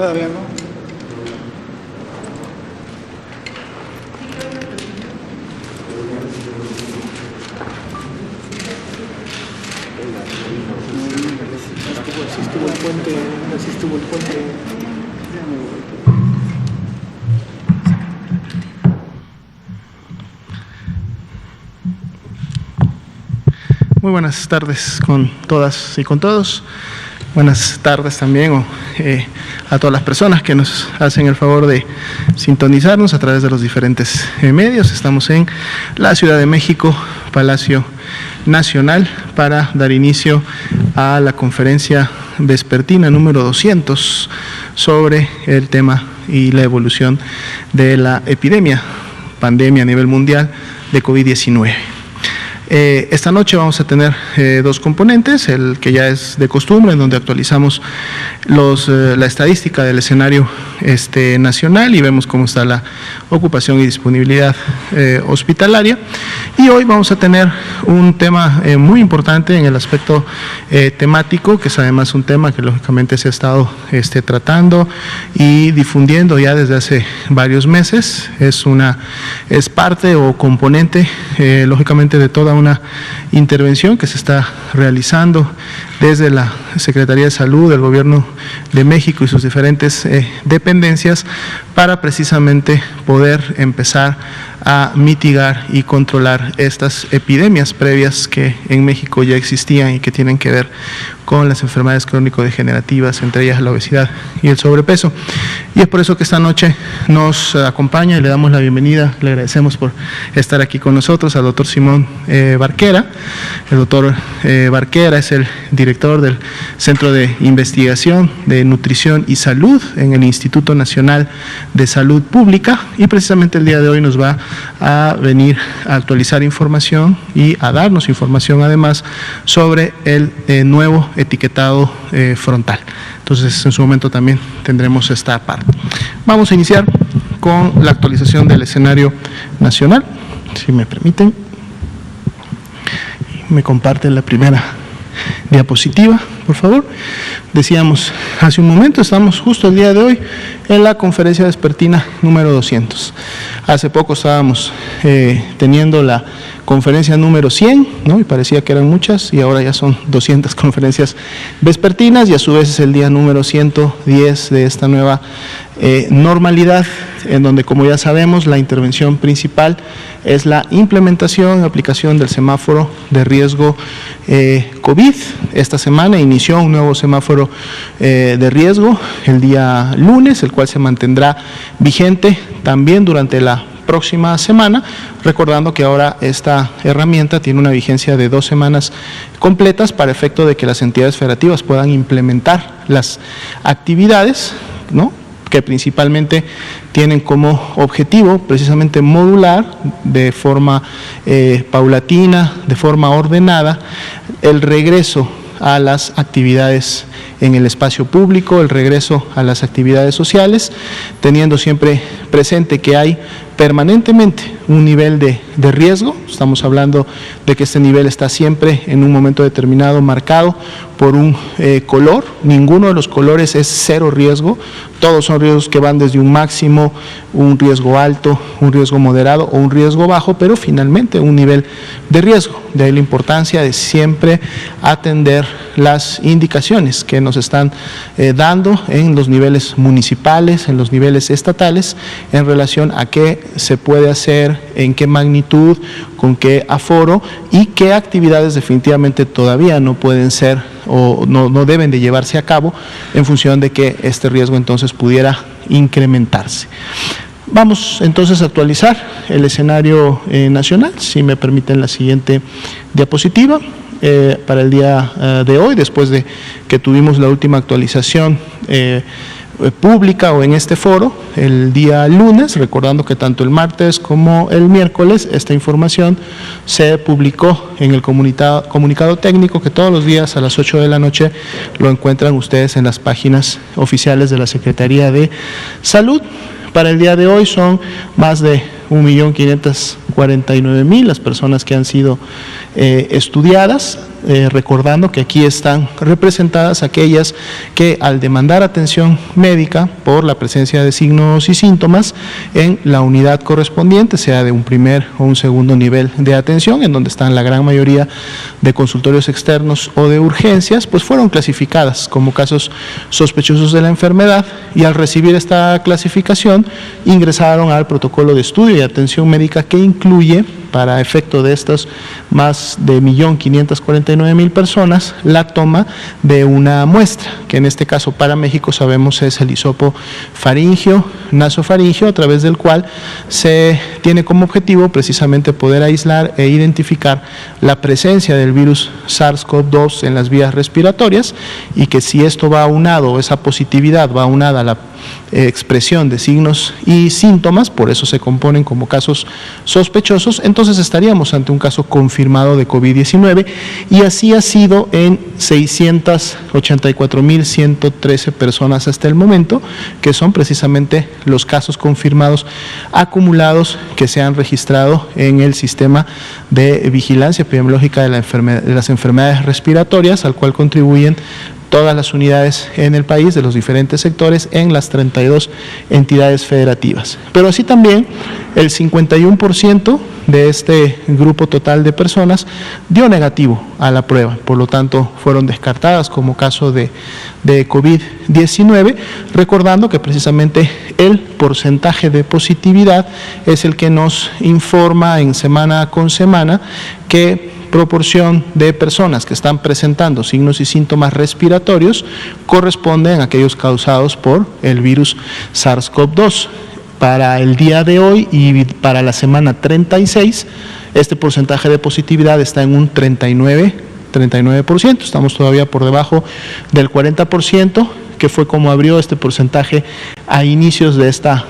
Todavía no. Así estuvo el puente. Muy buenas tardes con todas y con todos. Buenas tardes también a todas las personas que nos hacen el favor de sintonizarnos a través de los diferentes medios. Estamos en la Ciudad de México, Palacio Nacional, para dar inicio a la conferencia vespertina número 200 sobre el tema y la evolución de la pandemia a nivel mundial de COVID-19. Esta noche vamos a tener dos componentes, el que ya es de costumbre, en donde actualizamos la estadística del escenario nacional y vemos cómo está la ocupación y disponibilidad hospitalaria. Y hoy vamos a tener un tema muy importante en el aspecto temático, que es además un tema que lógicamente se ha estado tratando y difundiendo ya desde hace varios meses. Es parte o componente lógicamente de toda una intervención que se está realizando desde la Secretaría de Salud del Gobierno de México y sus diferentes dependencias para precisamente poder empezar a mitigar y controlar estas epidemias previas que en México ya existían y que tienen que ver con las enfermedades crónico-degenerativas, entre ellas la obesidad y el sobrepeso. Y es por eso que esta noche nos acompaña y le damos la bienvenida, le agradecemos por estar aquí con nosotros al doctor Simón Barquera. El doctor Barquera es el director del Centro de Investigación de Nutrición y Salud en el Instituto Nacional de Salud Pública, y precisamente el día de hoy nos va a venir a actualizar información y a darnos información además sobre el nuevo etiquetado frontal. Entonces, en su momento también tendremos esta parte. Vamos a iniciar con la actualización del escenario nacional, si me permiten. Me comparten la primera diapositiva, por favor. Decíamos hace un momento, estamos justo el día de hoy en la conferencia vespertina número 200. Hace poco estábamos teniendo la conferencia número 100, ¿no? Y parecía que eran muchas, y ahora ya son 200 conferencias vespertinas, y a su vez es el día número 110 de esta nueva normalidad, en donde, como ya sabemos, la intervención principal es la implementación y aplicación del semáforo de riesgo COVID. Esta semana inició un nuevo semáforo de riesgo el día lunes, el cual se mantendrá vigente también durante la próxima semana, recordando que ahora esta herramienta tiene una vigencia de 2 semanas completas para efecto de que las entidades federativas puedan implementar las actividades, ¿no?, que principalmente tienen como objetivo precisamente modular de forma paulatina, de forma ordenada, el regreso a las actividades en el espacio público, el regreso a las actividades sociales, teniendo siempre presente que hay permanentemente un nivel de riesgo. Estamos hablando de que este nivel está siempre en un momento determinado marcado por un color. Ninguno de los colores es cero riesgo, todos son riesgos que van desde un máximo, un riesgo alto, un riesgo moderado o un riesgo bajo, pero finalmente un nivel de riesgo. De ahí la importancia de siempre atender las indicaciones que nos están dando en los niveles municipales, en los niveles estatales, en relación a qué se puede hacer, en qué magnitud, con qué aforo y qué actividades definitivamente todavía no pueden ser o no deben de llevarse a cabo en función de que este riesgo entonces pudiera incrementarse. Vamos entonces a actualizar el escenario nacional, si me permiten la siguiente diapositiva. Para el día de hoy, después de que tuvimos la última actualización pública o en este foro el día lunes, recordando que tanto el martes como el miércoles esta información se publicó en el comunicado técnico, que todos los días a las 8 de la noche lo encuentran ustedes en las páginas oficiales de la Secretaría de Salud. Para el día de hoy son más de 1.500.000 49,000 las personas que han sido estudiadas, recordando que aquí están representadas aquellas que al demandar atención médica por la presencia de signos y síntomas en la unidad correspondiente, sea de un primer o un segundo nivel de atención, en donde están la gran mayoría de consultorios externos o de urgencias, pues fueron clasificadas como casos sospechosos de la enfermedad, y al recibir esta clasificación ingresaron al protocolo de estudio y atención médica, que incluye, para efecto de estas más de 1.549.000 personas, la toma de una muestra, que en este caso para México sabemos es el hisopo faríngeo, nasofaríngeo, a través del cual se tiene como objetivo precisamente poder aislar e identificar la presencia del virus SARS-CoV-2 en las vías respiratorias, y que si esto va aunado, esa positividad va aunada a la expresión de signos y síntomas, por eso se componen como casos sospechosos, entonces estaríamos ante un caso confirmado de COVID-19, y así ha sido en 684.113 personas hasta el momento, que son precisamente los casos confirmados acumulados que se han registrado en el sistema de vigilancia epidemiológica de las enfermedades respiratorias, al cual contribuyen todas las unidades en el país de los diferentes sectores en las 32 entidades federativas. Pero así también el 51% de este grupo total de personas dio negativo a la prueba, por lo tanto fueron descartadas como caso de COVID-19, recordando que precisamente el porcentaje de positividad es el que nos informa en semana con semana qué proporción de personas que están presentando signos y síntomas respiratorios corresponden a aquellos causados por el virus SARS-CoV-2. Para el día de hoy y para la semana 36, este porcentaje de positividad está en un 39%, estamos todavía por debajo del 40%, que fue como abrió este porcentaje a inicios de esta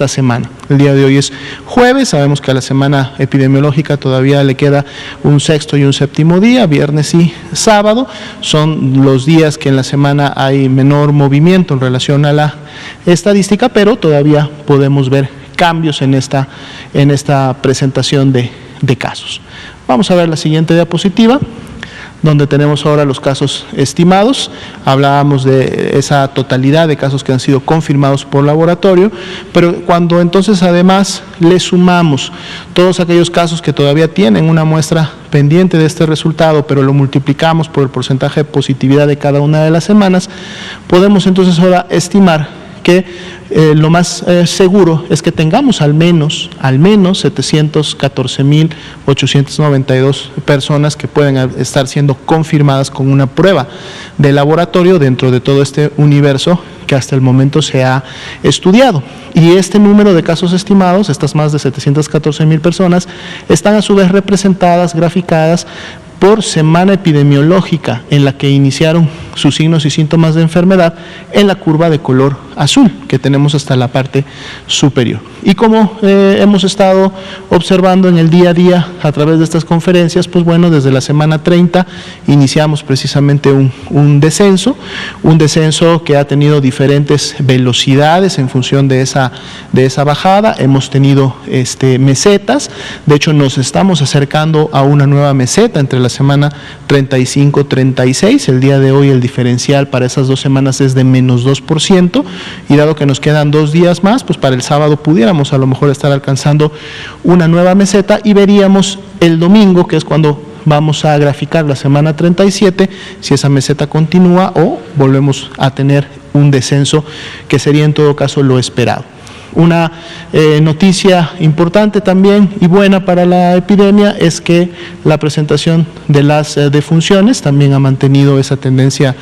semana. El día de hoy es jueves, sabemos que a la semana epidemiológica todavía le queda un sexto y un séptimo día, viernes y sábado, son los días que en la semana hay menor movimiento en relación a la estadística, pero todavía podemos ver cambios en esta presentación de casos. Vamos a ver la siguiente diapositiva, donde tenemos ahora los casos estimados. Hablábamos de esa totalidad de casos que han sido confirmados por laboratorio, pero cuando entonces además le sumamos todos aquellos casos que todavía tienen una muestra pendiente de este resultado, pero lo multiplicamos por el porcentaje de positividad de cada una de las semanas, podemos entonces ahora estimar que lo más seguro es que tengamos al menos 714.892 personas que pueden estar siendo confirmadas con una prueba de laboratorio dentro de todo este universo que hasta el momento se ha estudiado. Y este número de casos estimados, estas más de 714.000 personas, están a su vez representadas, graficadas por semana epidemiológica en la que iniciaron sus signos y síntomas de enfermedad en la curva de color azul que tenemos hasta la parte superior. Y como hemos estado observando en el día a día a través de estas conferencias, pues bueno, desde la semana 30 iniciamos precisamente un descenso que ha tenido diferentes velocidades en función de esa bajada. Hemos tenido mesetas, de hecho nos estamos acercando a una nueva meseta entre la semana 35-36, el día de hoy el diferencial para esas 2 semanas es de menos 2%, y dado que nos quedan 2 días más, pues para el sábado pudiéramos a lo mejor estar alcanzando una nueva meseta, y veríamos el domingo, que es cuando vamos a graficar la semana 37, si esa meseta continúa o volvemos a tener un descenso, que sería en todo caso lo esperado. Una noticia importante también y buena para la epidemia es que la presentación de las defunciones también ha mantenido esa tendencia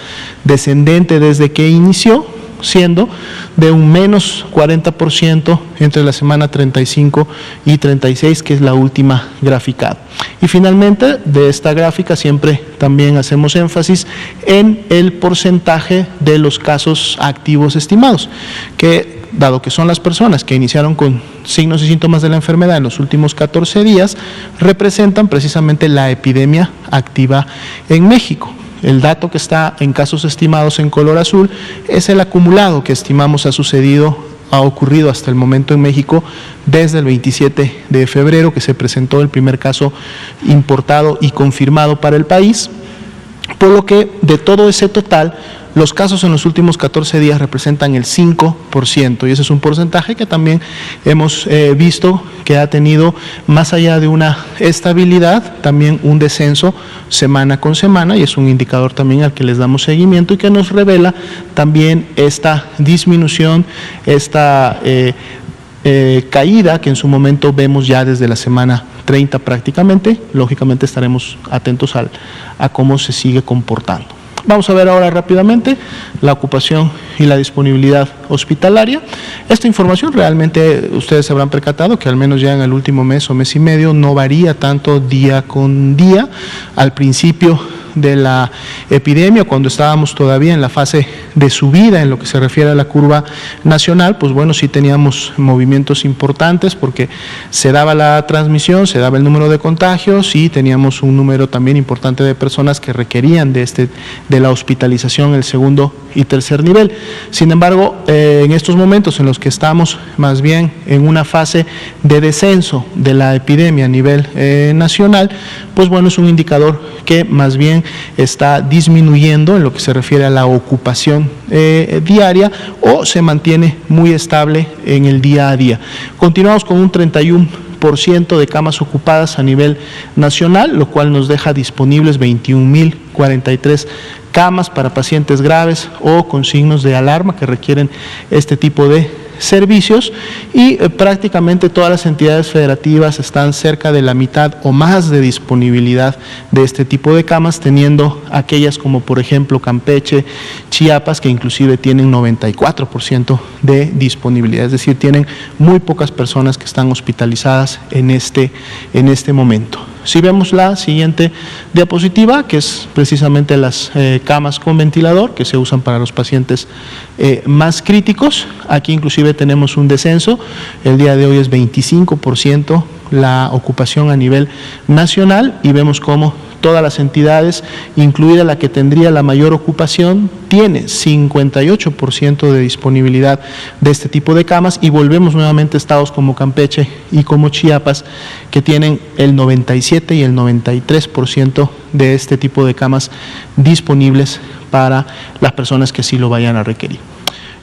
descendente desde que inició, siendo de un menos 40% entre la semana 35 y 36, que es la última graficada. Y finalmente, de esta gráfica siempre también hacemos énfasis en el porcentaje de los casos activos estimados, que dado que son las personas que iniciaron con signos y síntomas de la enfermedad en los últimos 14 días, representan precisamente la epidemia activa en México. El dato que está en casos estimados en color azul es el acumulado que estimamos ha sucedido ha ocurrido hasta el momento en México desde el 27 de febrero, que se presentó el primer caso importado y confirmado para el país, por lo que de todo ese total, los casos en los últimos 14 días representan el 5%, y ese es un porcentaje que también hemos visto que ha tenido, más allá de una estabilidad, también un descenso semana con semana, y es un indicador también al que les damos seguimiento y que nos revela también esta disminución, esta caída que en su momento vemos ya desde la semana 30 prácticamente. Lógicamente estaremos atentos a cómo se sigue comportando. Vamos a ver ahora rápidamente la ocupación y la disponibilidad hospitalaria. Esta información realmente ustedes se habrán percatado que al menos ya en el último mes o mes y medio no varía tanto día con día. Al principio de la epidemia, cuando estábamos todavía en la fase de subida en lo que se refiere a la curva nacional, pues bueno, sí teníamos movimientos importantes porque se daba la transmisión, se daba el número de contagios y teníamos un número también importante de personas que requerían de la hospitalización, el segundo y tercer nivel. Sin embargo, en estos momentos en los que estamos más bien en una fase de descenso de la epidemia a nivel nacional, pues bueno, es un indicador que más bien está disminuyendo en lo que se refiere a la ocupación diaria, o se mantiene muy estable en el día a día. Continuamos con un 31% de camas ocupadas a nivel nacional, lo cual nos deja disponibles 21.043 camas para pacientes graves o con signos de alarma que requieren este tipo de servicios, y prácticamente todas las entidades federativas están cerca de la mitad o más de disponibilidad de este tipo de camas, teniendo aquellas como por ejemplo Campeche, Chiapas, que inclusive tienen 94% de disponibilidad, es decir, tienen muy pocas personas que están hospitalizadas en este momento. Si vemos la siguiente diapositiva, que es precisamente las camas con ventilador que se usan para los pacientes más críticos, aquí inclusive tenemos un descenso, el día de hoy es 25% la ocupación a nivel nacional, y vemos cómo todas las entidades, incluida la que tendría la mayor ocupación, tiene 58% de disponibilidad de este tipo de camas, y volvemos nuevamente a estados como Campeche y como Chiapas, que tienen el 97 y el 93% de este tipo de camas disponibles para las personas que sí lo vayan a requerir.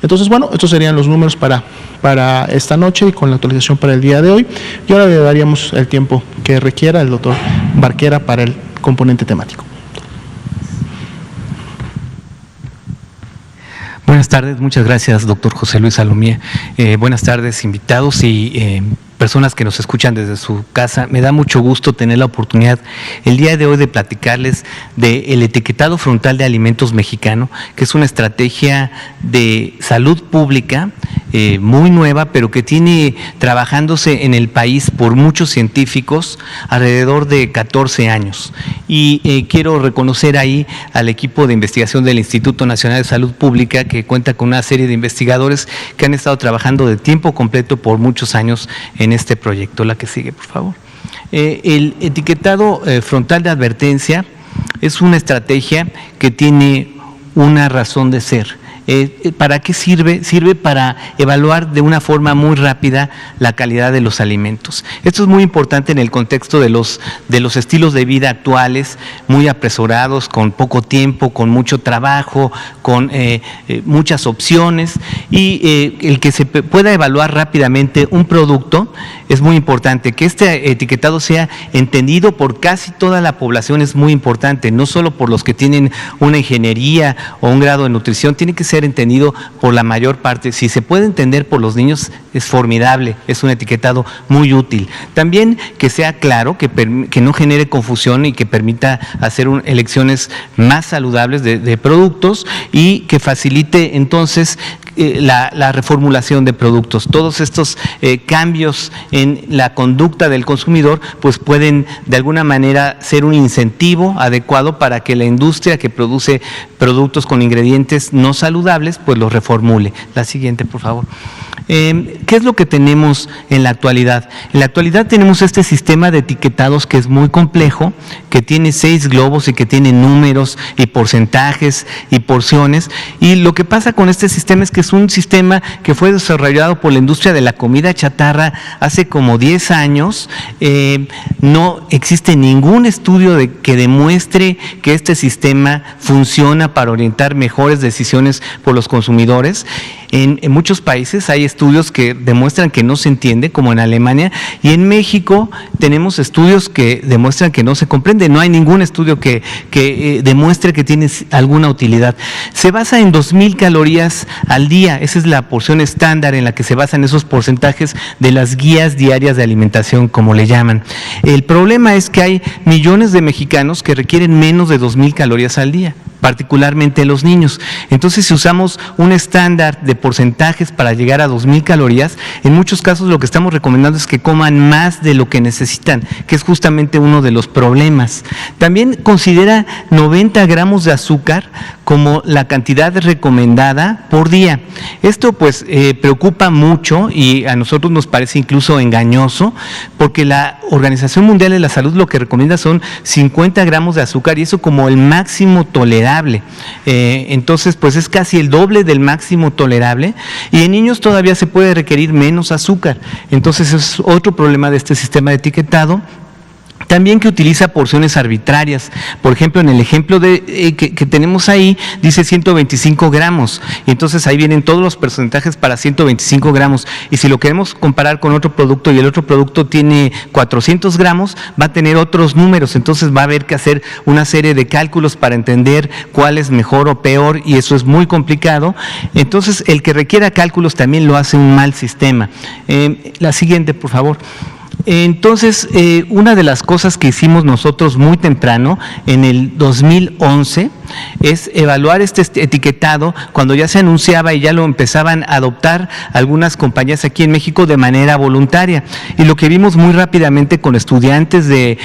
Entonces, bueno, estos serían los números para esta noche y con la actualización para el día de hoy. Y ahora le daríamos el tiempo que requiera el doctor Barquera para el componente temático. Buenas tardes, muchas gracias, doctor José Luis Salomía. Buenas tardes, invitados y personas que nos escuchan desde su casa. Me da mucho gusto tener la oportunidad el día de hoy de platicarles del etiquetado frontal de alimentos mexicano, que es una estrategia de salud pública muy nueva, pero que tiene trabajándose en el país por muchos científicos alrededor de 14 años. Y quiero reconocer ahí al equipo de investigación del Instituto Nacional de Salud Pública, que cuenta con una serie de investigadores que han estado trabajando de tiempo completo por muchos años en este proyecto. La que sigue, por favor. El etiquetado frontal de advertencia es una estrategia que tiene una razón de ser. ¿Para qué sirve? Sirve para evaluar de una forma muy rápida la calidad de los alimentos. Esto es muy importante en el contexto de los estilos de vida actuales, muy apresurados, con poco tiempo, con mucho trabajo, con muchas opciones, y el que se pueda evaluar rápidamente un producto es muy importante. Que este etiquetado sea entendido por casi toda la población es muy importante, no solo por los que tienen una ingeniería o un grado de nutrición, tiene que ser entendido por la mayor parte. Si se puede entender por los niños es formidable, es un etiquetado muy útil. También que sea claro, que no genere confusión y que permita hacer elecciones más saludables de productos, y que facilite entonces la reformulación de productos. Todos estos cambios en la conducta del consumidor pues pueden de alguna manera ser un incentivo adecuado para que la industria que produce productos con ingredientes no saludables pues los reformule. La siguiente, por favor. ¿Qué es lo que tenemos en la actualidad? En la actualidad tenemos este sistema de etiquetados que es muy complejo, que tiene 6 globos y que tiene números y porcentajes y porciones. Y lo que pasa con este sistema es que es un sistema que fue desarrollado por la industria de la comida chatarra hace como 10 años. No existe ningún estudio que demuestre que este sistema funciona para orientar mejores decisiones por los consumidores. En muchos países hay estudios que demuestran que no se entiende, como en Alemania, y en México tenemos estudios que demuestran que no se comprende. No hay ningún estudio que demuestre que tiene alguna utilidad. Se basa en 2,000 calorías al día. Esa es la porción estándar en la que se basan esos porcentajes de las guías diarias de alimentación, como le llaman. El problema es que hay millones de mexicanos que requieren menos de 2,000 calorías al día, particularmente los niños. Entonces, si usamos un estándar de porcentajes para llegar a 2,000 calorías, en muchos casos lo que estamos recomendando es que coman más de lo que necesitan, que es justamente uno de los problemas. También considera 90 gramos de azúcar como la cantidad recomendada por día. Esto pues preocupa mucho y a nosotros nos parece incluso engañoso, porque la Organización Mundial de la Salud lo que recomienda son 50 gramos de azúcar y eso como el máximo tolerable. Entonces pues es casi el doble del máximo tolerable y en niños todavía se puede requerir menos azúcar. Entonces es otro problema de este sistema de etiquetado. También que utiliza porciones arbitrarias. Por ejemplo, en el ejemplo que tenemos ahí, dice 125 gramos. Y entonces ahí vienen todos los porcentajes para 125 gramos. Y si lo queremos comparar con otro producto y el otro producto tiene 400 gramos, va a tener otros números. Entonces va a haber que hacer una serie de cálculos para entender cuál es mejor o peor y eso es muy complicado. Entonces el que requiera cálculos también lo hace un mal sistema. La siguiente, por favor. Entonces, una de las cosas que hicimos nosotros muy temprano, en el 2011, es evaluar este etiquetado cuando ya se anunciaba y ya lo empezaban a adoptar algunas compañías aquí en México de manera voluntaria. Y lo que vimos muy rápidamente con estudiantes de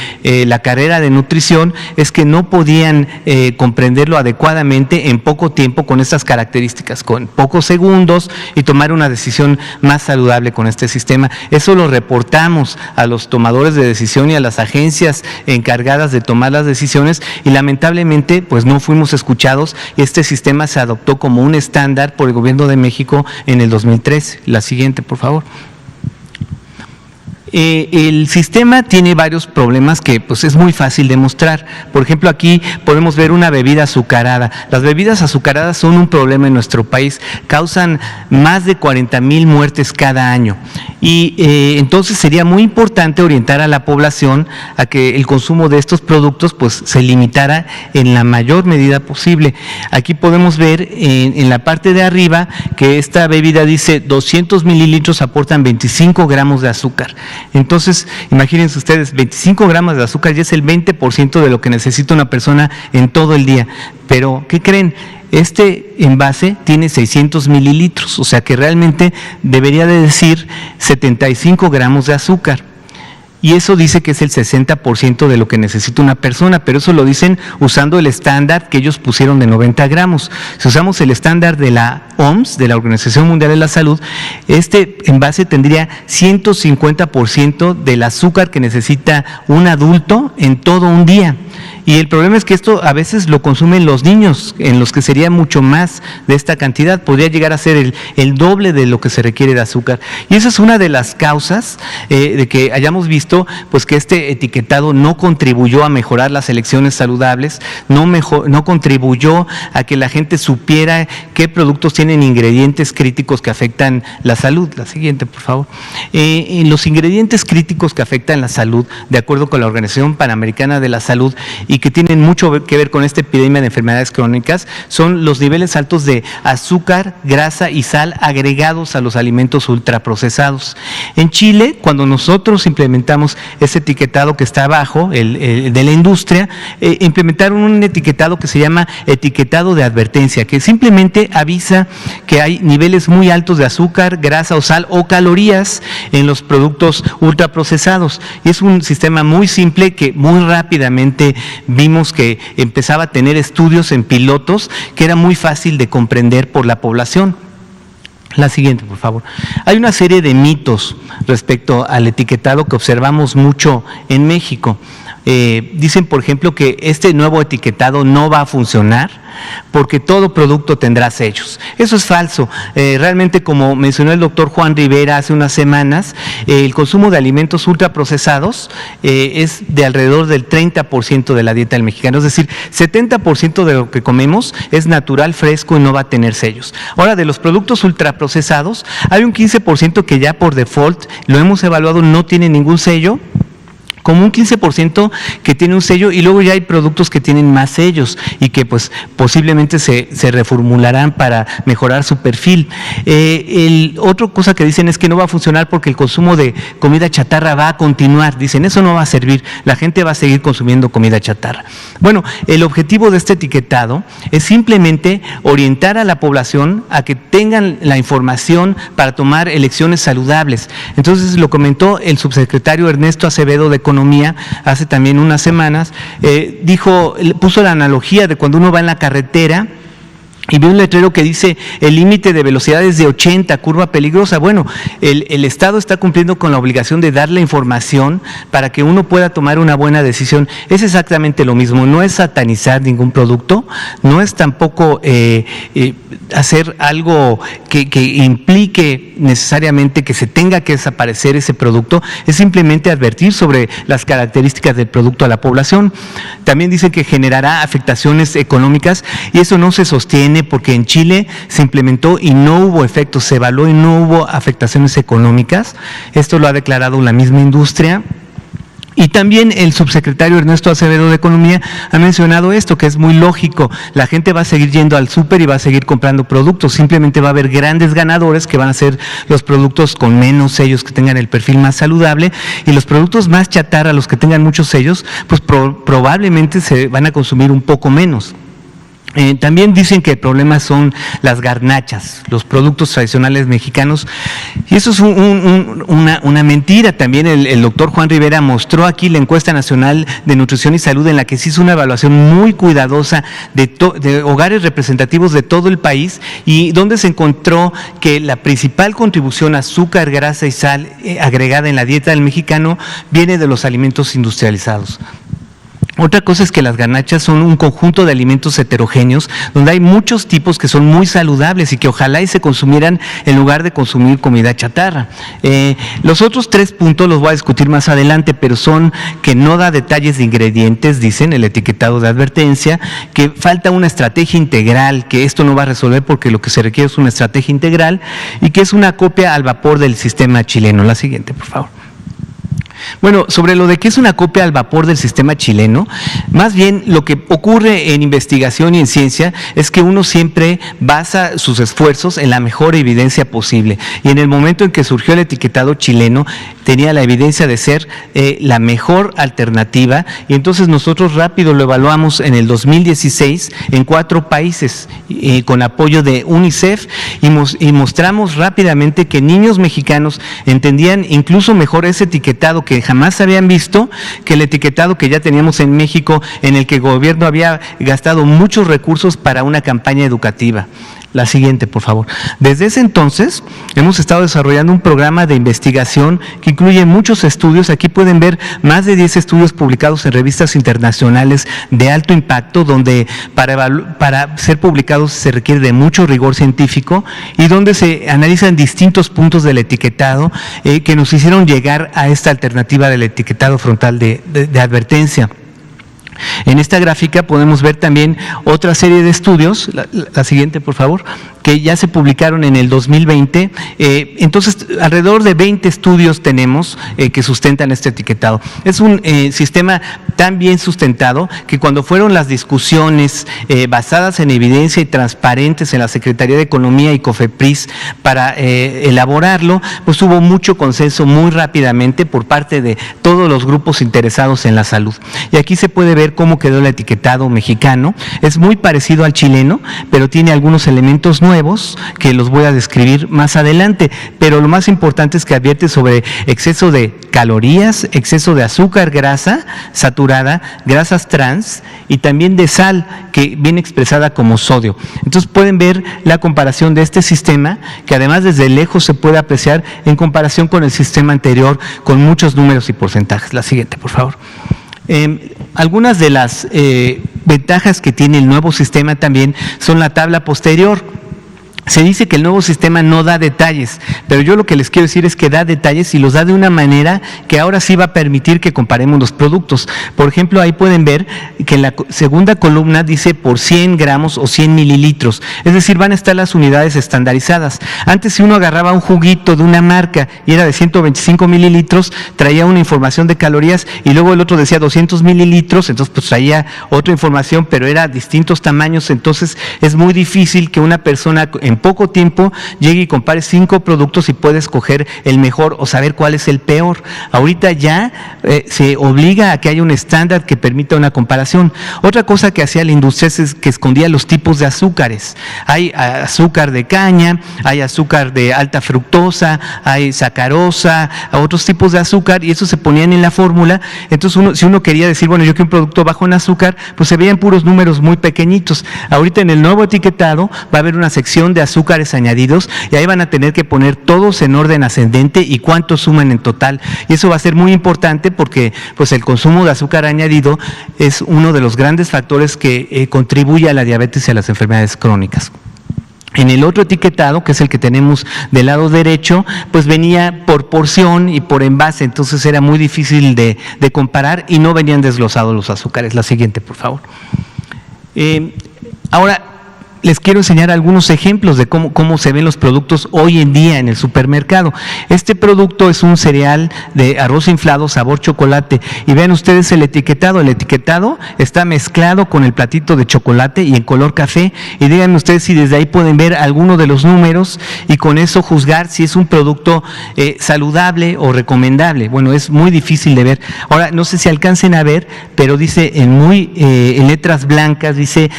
la carrera de nutrición es que no podían comprenderlo adecuadamente en poco tiempo con estas características, con pocos segundos y tomar una decisión más saludable con este sistema. Eso lo reportamos a los tomadores de decisión y a las agencias encargadas de tomar las decisiones y lamentablemente pues no fuimos escuchados y este sistema se adoptó como un estándar por el Gobierno de México en el 2013. La siguiente, por favor. El sistema tiene varios problemas que pues es muy fácil de mostrar. Por ejemplo, aquí podemos ver una bebida azucarada. Las bebidas azucaradas son un problema en nuestro país, causan más de 40,000 muertes cada año. Y entonces sería muy importante orientar a la población a que el consumo de estos productos pues se limitara en la mayor medida posible. Aquí podemos ver en la parte de arriba que esta bebida dice 200 mililitros aportan 25 gramos de azúcar. Entonces, imagínense ustedes, 25 gramos de azúcar ya es el 20% de lo que necesita una persona en todo el día. Pero, ¿qué creen? Este envase tiene 600 mililitros, o sea que realmente debería de decir 75 gramos de azúcar. Y eso dice que es el 60% de lo que necesita una persona, pero eso lo dicen usando el estándar que ellos pusieron de 90 gramos. Si usamos el estándar de la OMS, de la Organización Mundial de la Salud, este envase tendría 150% del azúcar que necesita un adulto en todo un día. Y el problema es que esto a veces lo consumen los niños, en los que sería mucho más de esta cantidad, podría llegar a ser el doble de lo que se requiere de azúcar. Y esa es una de las causas de que hayamos visto pues que este etiquetado no contribuyó a mejorar las elecciones saludables, no contribuyó a que la gente supiera qué productos tienen ingredientes críticos que afectan la salud. La siguiente, por favor. Los ingredientes críticos que afectan la salud, de acuerdo con la Organización Panamericana de la Salud, y que tienen mucho que ver con esta epidemia de enfermedades crónicas, son los niveles altos de azúcar, grasa y sal agregados a los alimentos ultraprocesados. En Chile, cuando nosotros implementamos ese etiquetado que está abajo, el de la industria, implementaron un etiquetado que se llama etiquetado de advertencia, que simplemente avisa que hay niveles muy altos de azúcar, grasa o sal o calorías en los productos ultraprocesados. Y es un sistema muy simple que muy rápidamente vimos que empezaba a tener estudios en pilotos que era muy fácil de comprender por la población. La siguiente, por favor. Hay una serie de mitos respecto al etiquetado que observamos mucho en México. Dicen, por ejemplo, que este nuevo etiquetado no va a funcionar porque todo producto tendrá sellos. Eso es falso. Realmente, como mencionó el doctor Juan Rivera hace unas semanas, el consumo de alimentos ultraprocesados es de alrededor del 30% de la dieta del mexicano. Es decir, 70% de lo que comemos es natural, fresco y no va a tener sellos. Ahora, de los productos ultraprocesados, hay un 15% que ya por default, lo hemos evaluado, no tiene ningún sello, como un 15% que tiene un sello, y luego ya hay productos que tienen más sellos y que pues posiblemente se reformularán para mejorar su perfil. Otra cosa que dicen es que no va a funcionar porque el consumo de comida chatarra va a continuar. Dicen, eso no va a servir, la gente va a seguir consumiendo comida chatarra. Bueno, el objetivo de este etiquetado es simplemente orientar a la población a que tengan la información para tomar elecciones saludables. Entonces, lo comentó el subsecretario Ernesto Acevedo de Economía hace también unas semanas, puso la analogía de cuando uno va en la carretera y ve un letrero que dice el límite de velocidad es de 80, curva peligrosa. Bueno, el Estado está cumpliendo con la obligación de darle información para que uno pueda tomar una buena decisión. Es exactamente lo mismo, no es satanizar ningún producto, no es tampoco hacer algo que implique necesariamente que se tenga que desaparecer ese producto, es simplemente advertir sobre las características del producto a la población. También dice que generará afectaciones económicas y eso no se sostiene porque en Chile se implementó y no hubo efectos, se evaluó y no hubo afectaciones económicas. Esto lo ha declarado la misma industria. Y también el subsecretario Ernesto Acevedo de Economía ha mencionado esto, que es muy lógico. La gente va a seguir yendo al súper y va a seguir comprando productos. Simplemente va a haber grandes ganadores que van a ser los productos con menos sellos, que tengan el perfil más saludable, y los productos más chatarra, los que tengan muchos sellos, pues probablemente se van a consumir un poco menos. También dicen que el problema son las garnachas, los productos tradicionales mexicanos, y eso es una mentira. También el doctor Juan Rivera mostró aquí la encuesta nacional de nutrición y salud, en la que se hizo una evaluación muy cuidadosa de hogares representativos de todo el país, y donde se encontró que la principal contribución a azúcar, grasa y sal agregada en la dieta del mexicano viene de los alimentos industrializados. Otra cosa es que las garnachas son un conjunto de alimentos heterogéneos donde hay muchos tipos que son muy saludables y que ojalá y se consumieran en lugar de consumir comida chatarra. Los otros 3 puntos los voy a discutir más adelante, pero son que no da detalles de ingredientes, dicen el etiquetado de advertencia, que falta una estrategia integral, que esto no va a resolver porque lo que se requiere es una estrategia integral, y que es una copia al vapor del sistema chileno. La siguiente, por favor. Bueno, sobre lo de que es una copia al vapor del sistema chileno, más bien lo que ocurre en investigación y en ciencia es que uno siempre basa sus esfuerzos en la mejor evidencia posible, y en el momento en que surgió el etiquetado chileno tenía la evidencia de ser la mejor alternativa, y entonces nosotros rápido lo evaluamos en el 2016 en 4 países con apoyo de UNICEF, y mostramos rápidamente que niños mexicanos entendían incluso mejor ese etiquetado que jamás habían visto que el etiquetado que ya teníamos en México, en el que el gobierno había gastado muchos recursos para una campaña educativa. La siguiente, por favor. Desde ese entonces hemos estado desarrollando un programa de investigación que incluye muchos estudios. Aquí pueden ver más de 10 estudios publicados en revistas internacionales de alto impacto, donde para ser publicados se requiere de mucho rigor científico, y donde se analizan distintos puntos del etiquetado que nos hicieron llegar a esta alternativa del etiquetado frontal de advertencia. En esta gráfica podemos ver también otra serie de estudios, la siguiente por favor, que ya se publicaron en el 2020. Entonces, alrededor de 20 estudios tenemos que sustentan este etiquetado. Es un sistema tan bien sustentado que cuando fueron las discusiones basadas en evidencia y transparentes en la Secretaría de Economía y COFEPRIS para elaborarlo, pues hubo mucho consenso muy rápidamente por parte de todos los grupos interesados en la salud. Y aquí se puede ver cómo quedó el etiquetado mexicano. Es muy parecido al chileno, pero tiene algunos elementos nuevos. nuevos que los voy a describir más adelante, pero lo más importante es que advierte sobre exceso de calorías, exceso de azúcar, grasa saturada, grasas trans y también de sal, que viene expresada como sodio. Entonces pueden ver la comparación de este sistema, que además desde lejos se puede apreciar en comparación con el sistema anterior, con muchos números y porcentajes. La siguiente, por favor. Algunas de las ventajas que tiene el nuevo sistema también son la tabla posterior. Se dice que el nuevo sistema no da detalles, pero yo lo que les quiero decir es que da detalles y los da de una manera que ahora sí va a permitir que comparemos los productos. Por ejemplo, ahí pueden ver que en la segunda columna dice por 100 gramos o 100 mililitros, es decir, van a estar las unidades estandarizadas. Antes, si uno agarraba un juguito de una marca y era de 125 mililitros, traía una información de calorías y luego el otro decía 200 mililitros, entonces pues traía otra información, pero era distintos tamaños. Entonces es muy difícil que una persona en poco tiempo llegue y compare 5 productos y puede escoger el mejor o saber cuál es el peor. Ahorita ya se obliga a que haya un estándar que permita una comparación. Otra cosa que hacía la industria es que escondía los tipos de azúcares. Hay azúcar de caña, hay azúcar de alta fructosa, hay sacarosa, otros tipos de azúcar, y eso se ponían en la fórmula. Entonces si uno quería decir, bueno, yo quiero un producto bajo en azúcar, pues se veían puros números muy pequeñitos. Ahorita en el nuevo etiquetado va a haber una sección de azúcares añadidos y ahí van a tener que poner todos en orden ascendente y cuántos suman en total. Y eso va a ser muy importante porque pues el consumo de azúcar añadido es uno de los grandes factores que contribuye a la diabetes y a las enfermedades crónicas. En el otro etiquetado, que es el que tenemos del lado derecho, pues venía por porción y por envase, entonces era muy difícil de comparar y no venían desglosados los azúcares. La siguiente, por favor. Ahora, les quiero enseñar algunos ejemplos de cómo se ven los productos hoy en día en el supermercado. Este producto es un cereal de arroz inflado sabor chocolate y vean ustedes el etiquetado. El etiquetado está mezclado con el platito de chocolate y en color café, y díganme ustedes si desde ahí pueden ver alguno de los números y con eso juzgar si es un producto saludable o recomendable. Bueno, es muy difícil de ver. Ahora, no sé si alcancen a ver, pero dice en letras blancas, dice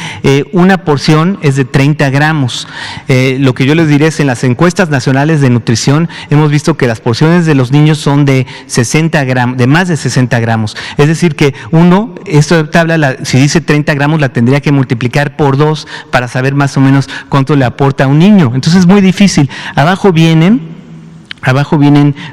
una porción es de 30 gramos. Lo que yo les diré es, en las encuestas nacionales de nutrición hemos visto que las porciones de los niños son de 60 gramos, de más de 60 gramos. Es decir que esta tabla, si dice 30 gramos, la tendría que multiplicar por 2 para saber más o menos cuánto le aporta a un niño. Entonces es muy difícil. Abajo vienen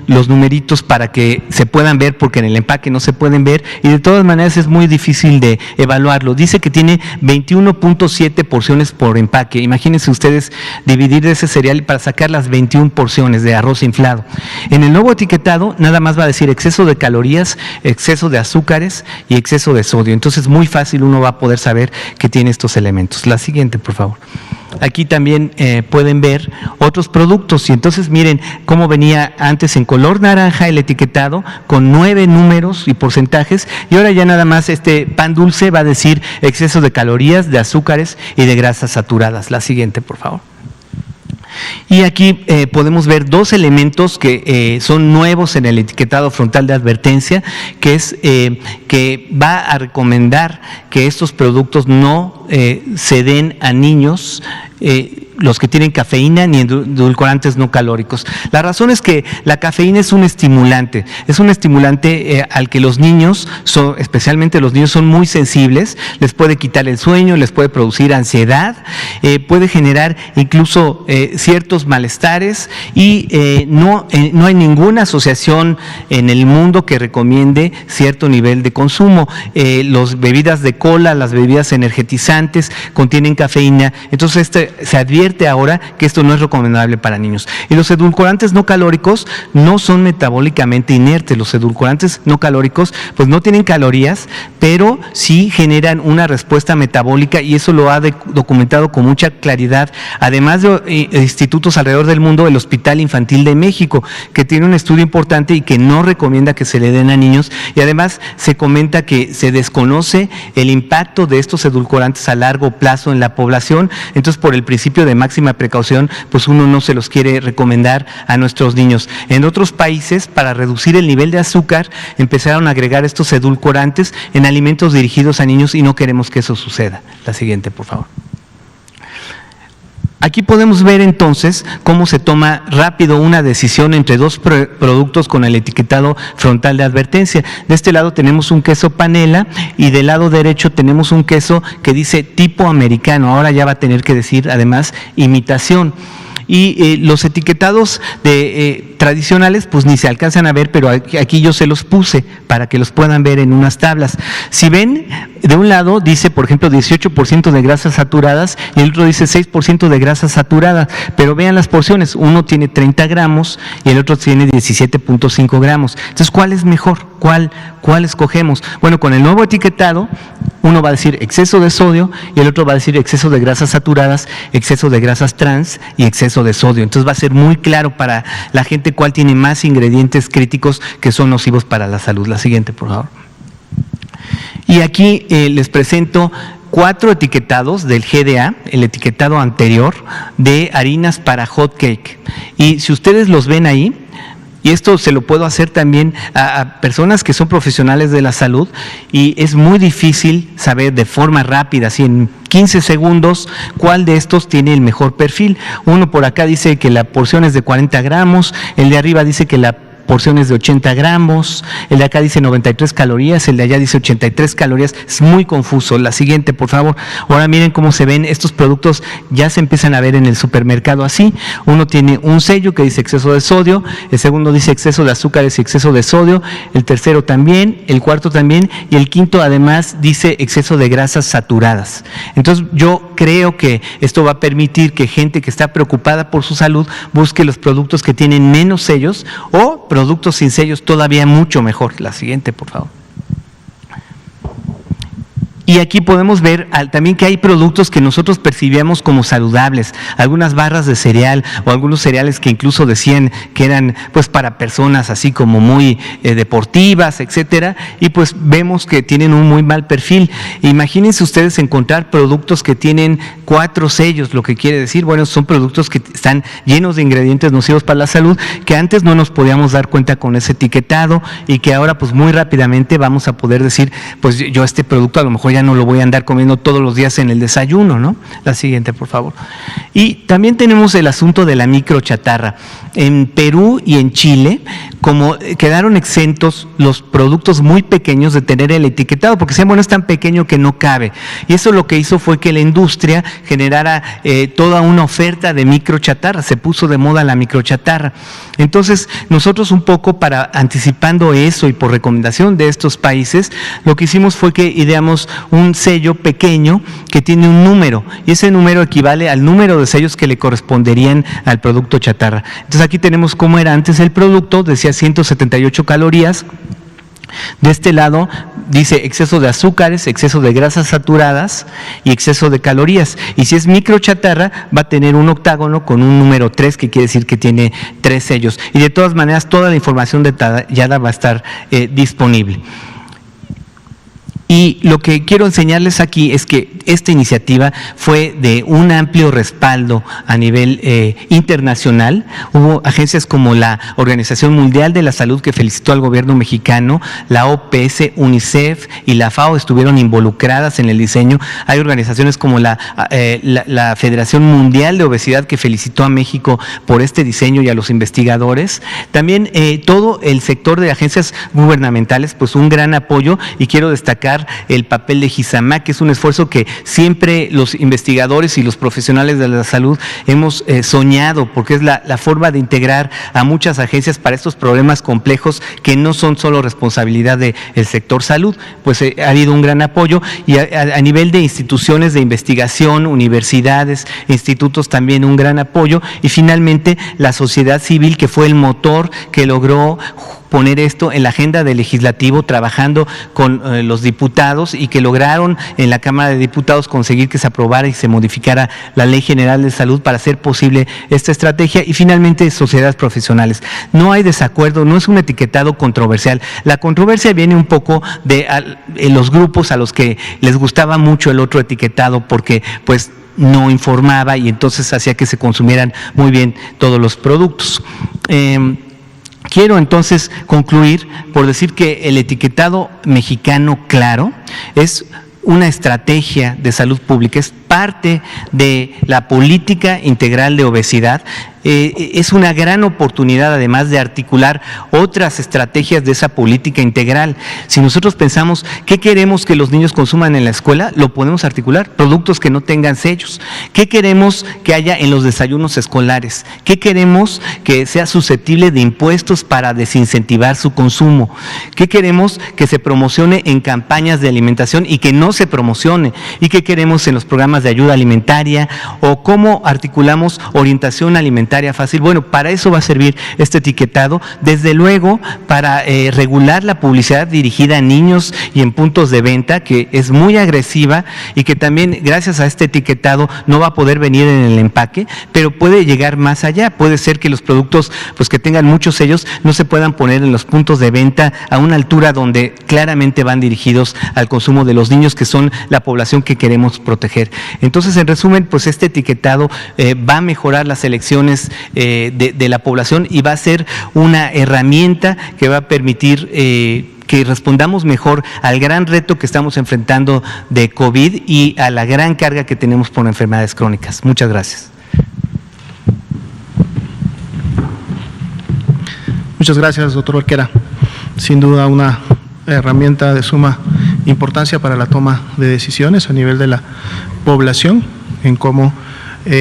los numeritos para que se puedan ver, porque en el empaque no se pueden ver y de todas maneras es muy difícil de evaluarlo. Dice que tiene 21.7 porciones por empaque. Imagínense ustedes dividir ese cereal para sacar las 21 porciones de arroz inflado. En el nuevo etiquetado nada más va a decir exceso de calorías, exceso de azúcares y exceso de sodio. Entonces muy fácil uno va a poder saber que tiene estos elementos. La siguiente, por favor. Aquí también pueden ver otros productos y entonces miren cómo venía antes en color naranja el etiquetado con 9 números y porcentajes, y ahora ya nada más este pan dulce va a decir exceso de calorías, de azúcares y de grasas saturadas. La siguiente, por favor. Y aquí podemos ver dos elementos que son nuevos en el etiquetado frontal de advertencia, que es que va a recomendar que estos productos no se den a niños los que tienen cafeína ni edulcorantes no calóricos. La razón es que la cafeína es un estimulante al que los niños, especialmente los niños, son muy sensibles, les puede quitar el sueño, les puede producir ansiedad, puede generar incluso ciertos malestares y no hay ninguna asociación en el mundo que recomiende cierto nivel de consumo. Las bebidas de cola, las bebidas energetizantes contienen cafeína, entonces se advierte ahora que esto no es recomendable para niños. Y los edulcorantes no calóricos no son metabólicamente inertes. Los edulcorantes no calóricos pues no tienen calorías, pero sí generan una respuesta metabólica, y eso lo ha documentado con mucha claridad, además de institutos alrededor del mundo, el Hospital Infantil de México, que tiene un estudio importante y que no recomienda que se le den a niños, y además se comenta que se desconoce el impacto de estos edulcorantes a largo plazo en la población. Entonces, por el principio de máxima precaución, pues uno no se los quiere recomendar a nuestros niños. En otros países, para reducir el nivel de azúcar, empezaron a agregar estos edulcorantes en alimentos dirigidos a niños y no queremos que eso suceda. La siguiente, por favor. Aquí podemos ver entonces cómo se toma rápido una decisión entre dos productos con el etiquetado frontal de advertencia. De este lado tenemos un queso panela y del lado derecho tenemos un queso que dice tipo americano. Ahora ya va a tener que decir además imitación. Y los etiquetados tradicionales pues ni se alcanzan a ver, pero aquí yo se los puse para que los puedan ver en unas tablas. Si ven, de un lado dice, por ejemplo, 18% de grasas saturadas y el otro dice 6% de grasas saturadas, pero vean las porciones, uno tiene 30 gramos y el otro tiene 17.5 gramos. Entonces, ¿cuál es mejor? ¿Cuál escogemos? Bueno, con el nuevo etiquetado, uno va a decir exceso de sodio y el otro va a decir exceso de grasas saturadas, exceso de grasas trans y exceso de sodio. Entonces va a ser muy claro para la gente cuál tiene más ingredientes críticos que son nocivos para la salud. La siguiente, por favor. Y aquí les presento 4 etiquetados del GDA, el etiquetado anterior, de harinas para hot cake. Y si ustedes los ven ahí, y esto se lo puedo hacer también a personas que son profesionales de la salud, y es muy difícil saber de forma rápida, así en 15 segundos, cuál de estos tiene el mejor perfil. Uno por acá dice que la porción es de 40 gramos, el de arriba dice que la porciones de 80 gramos, el de acá dice 93 calorías, el de allá dice 83 calorías, es muy confuso. La siguiente, por favor. Ahora miren cómo se ven estos productos, ya se empiezan a ver en el supermercado así. Uno tiene un sello que dice exceso de sodio, el segundo dice exceso de azúcares y exceso de sodio, el tercero también, el cuarto también, y el quinto además dice exceso de grasas saturadas. Entonces yo creo que esto va a permitir que gente que está preocupada por su salud busque los productos que tienen menos sellos o productos sin sellos todavía mucho mejor. La siguiente, por favor. Y aquí podemos ver también que hay productos que nosotros percibíamos como saludables, algunas barras de cereal o algunos cereales que incluso decían que eran pues para personas así como muy deportivas, etcétera, y pues vemos que tienen un muy mal perfil. Imagínense ustedes encontrar productos que tienen 4 sellos, lo que quiere decir, bueno, son productos que están llenos de ingredientes nocivos para la salud, que antes no nos podíamos dar cuenta con ese etiquetado y que ahora pues muy rápidamente vamos a poder decir, pues yo este producto a lo mejor ya no lo voy a andar comiendo todos los días en el desayuno, ¿no? La siguiente, por favor. Y también tenemos el asunto de la microchatarra. En Perú y en Chile, como quedaron exentos los productos muy pequeños de tener el etiquetado, porque decían, bueno, es tan pequeño que no cabe. Y eso lo que hizo fue que la industria generara toda una oferta de microchatarra, se puso de moda la microchatarra. Entonces, nosotros un poco para anticipando eso y por recomendación de estos países, lo que hicimos fue que ideamos un sello pequeño que tiene un número, y ese número equivale al número de sellos que le corresponderían al producto chatarra. Entonces aquí tenemos cómo era antes el producto, decía 178 calorías. De este lado dice exceso de azúcares, exceso de grasas saturadas y exceso de calorías. Y si es microchatarra, va a tener un octágono con un número 3, que quiere decir que tiene 3 sellos. Y de todas maneras, toda la información detallada va a estar disponible. Y lo que quiero enseñarles aquí es que esta iniciativa fue de un amplio respaldo a nivel internacional. Hubo agencias como la Organización Mundial de la Salud que felicitó al gobierno mexicano, la OPS, UNICEF y la FAO estuvieron involucradas en el diseño. Hay organizaciones como la Federación Mundial de Obesidad que felicitó a México por este diseño y a los investigadores. También todo el sector de agencias gubernamentales, pues un gran apoyo, y quiero destacar el papel de GISAMAC, que es un esfuerzo que siempre los investigadores y los profesionales de la salud hemos soñado, porque es la forma de integrar a muchas agencias para estos problemas complejos que no son solo responsabilidad del sector salud. Pues ha habido un gran apoyo, y a nivel de instituciones de investigación, universidades, institutos, también un gran apoyo, y finalmente la sociedad civil, que fue el motor que logró poner esto en la agenda del legislativo, trabajando con los diputados, y que lograron en la Cámara de Diputados conseguir que se aprobara y se modificara la Ley General de Salud para hacer posible esta estrategia. Y finalmente, sociedades profesionales. No hay desacuerdo, no es un etiquetado controversial. La controversia viene un poco de los grupos a los que les gustaba mucho el otro etiquetado, porque pues no informaba y entonces hacía que se consumieran muy bien todos los productos. Quiero entonces concluir por decir que el etiquetado mexicano claro es una estrategia de salud pública, es parte de la política integral de obesidad. Es una gran oportunidad, además de articular otras estrategias de esa política integral. Si nosotros pensamos qué queremos que los niños consuman en la escuela, lo podemos articular. Productos que no tengan sellos. ¿Qué queremos que haya en los desayunos escolares? ¿Qué queremos que sea susceptible de impuestos para desincentivar su consumo? ¿Qué queremos que se promocione en campañas de alimentación y que no se promocione? ¿Y qué queremos en los programas de ayuda alimentaria? ¿O cómo articulamos orientación alimentaria fácil? Bueno, para eso va a servir este etiquetado, desde luego para regular la publicidad dirigida a niños y en puntos de venta, que es muy agresiva y que también gracias a este etiquetado no va a poder venir en el empaque, pero puede llegar más allá. Puede ser que los productos pues que tengan muchos sellos no se puedan poner en los puntos de venta a una altura donde claramente van dirigidos al consumo de los niños, que son la población que queremos proteger. Entonces, en resumen, pues este etiquetado va a mejorar las elecciones de la población y va a ser una herramienta que va a permitir que respondamos mejor al gran reto que estamos enfrentando de COVID y a la gran carga que tenemos por enfermedades crónicas. Muchas gracias. Muchas gracias, doctor Olquera. Sin duda una herramienta de suma importancia para la toma de decisiones a nivel de la población, en cómo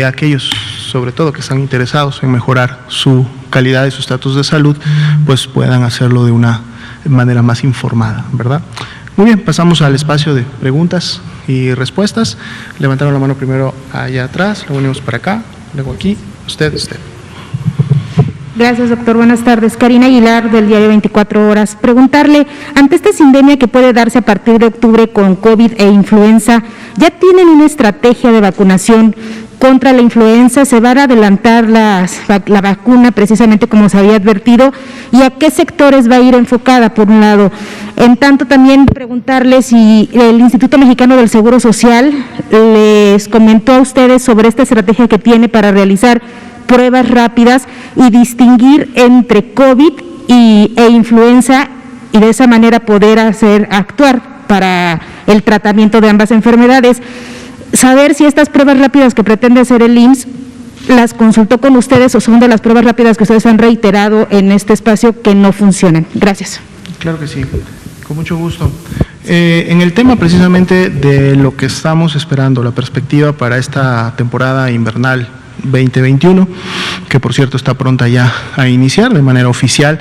aquellos, sobre todo, que están interesados en mejorar su calidad y su estatus de salud, pues puedan hacerlo de una manera más informada, ¿verdad? Muy bien, pasamos al espacio de preguntas y respuestas. Levantaron la mano primero allá atrás, luego venimos para acá, luego aquí, usted. Gracias, doctor. Buenas tardes. Karina Aguilar, del diario 24 Horas. Preguntarle, ante esta sindemia que puede darse a partir de octubre con COVID e influenza, ¿ya tienen una estrategia de vacunación contra la influenza? ¿Se va a adelantar la vacuna precisamente como se había advertido? ¿Y a qué sectores va a ir enfocada, por un lado? En tanto, también preguntarle si el Instituto Mexicano del Seguro Social les comentó a ustedes sobre esta estrategia que tiene para realizar pruebas rápidas y distinguir entre COVID e influenza, y de esa manera poder actuar para el tratamiento de ambas enfermedades. Saber si estas pruebas rápidas que pretende hacer el IMSS las consultó con ustedes o son de las pruebas rápidas que ustedes han reiterado en este espacio que no funcionan. Gracias. Claro que sí, con mucho gusto. En el tema precisamente de lo que estamos esperando, la perspectiva para esta temporada invernal 2021, que por cierto está pronta ya a iniciar de manera oficial.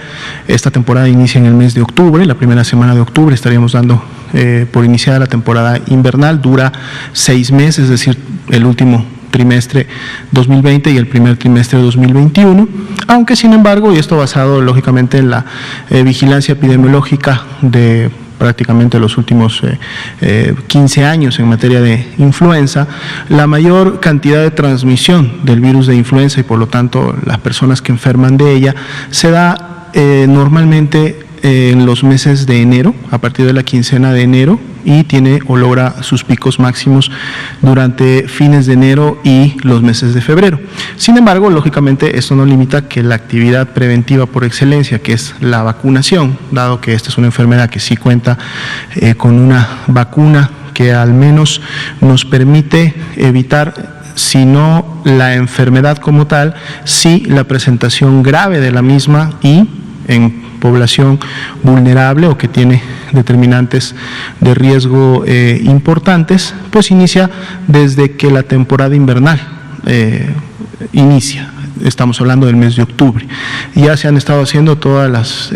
Esta temporada inicia en el mes de octubre, la primera semana de octubre estaríamos dando por iniciada la temporada invernal. Dura 6 meses, es decir, el último trimestre 2020 y el primer trimestre de 2021, aunque sin embargo, y esto basado lógicamente en la vigilancia epidemiológica de prácticamente los últimos 15 años en materia de influenza, la mayor cantidad de transmisión del virus de influenza y por lo tanto las personas que enferman de ella se da normalmente en los meses de enero, a partir de la quincena de enero, y tiene o logra sus picos máximos durante fines de enero y los meses de febrero. Sin embargo, lógicamente, esto no limita que la actividad preventiva por excelencia, que es la vacunación, dado que esta es una enfermedad que sí cuenta con una vacuna que al menos nos permite evitar, si no la enfermedad como tal, sí la presentación grave de la misma, y en población vulnerable o que tiene determinantes de riesgo importantes, pues inicia desde que la temporada invernal inicia. Estamos hablando del mes de octubre. Ya se han estado haciendo todas las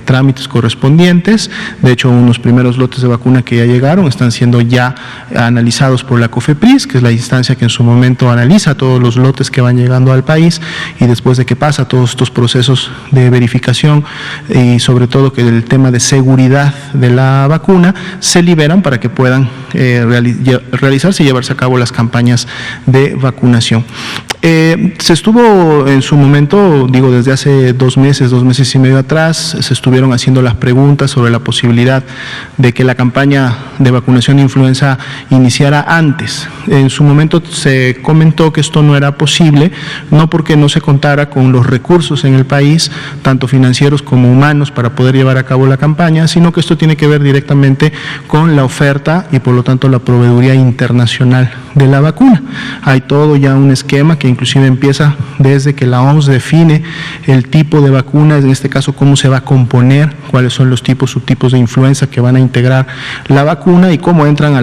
trámites correspondientes. De hecho, unos primeros lotes de vacuna que ya llegaron están siendo ya analizados por la COFEPRIS, que es la instancia que en su momento analiza todos los lotes que van llegando al país, y después de que pasa todos estos procesos de verificación y sobre todo que el tema de seguridad de la vacuna, se liberan para que puedan realizarse y llevarse a cabo las campañas de vacunación. Se estuvo en su momento, digo, desde hace 2 meses y medio atrás, se estuvieron haciendo las preguntas sobre la posibilidad de que la campaña de vacunación de influenza iniciara antes. En su momento se comentó que esto no era posible, no porque no se contara con los recursos en el país, tanto financieros como humanos, para poder llevar a cabo la campaña, sino que esto tiene que ver directamente con la oferta y por lo tanto la proveeduría internacional de la vacuna. Hay todo ya un esquema que inclusive empieza desde que la OMS define el tipo de vacuna, en este caso cómo se va a componer, cuáles son los tipos, subtipos de influenza que van a integrar la vacuna y cómo entran a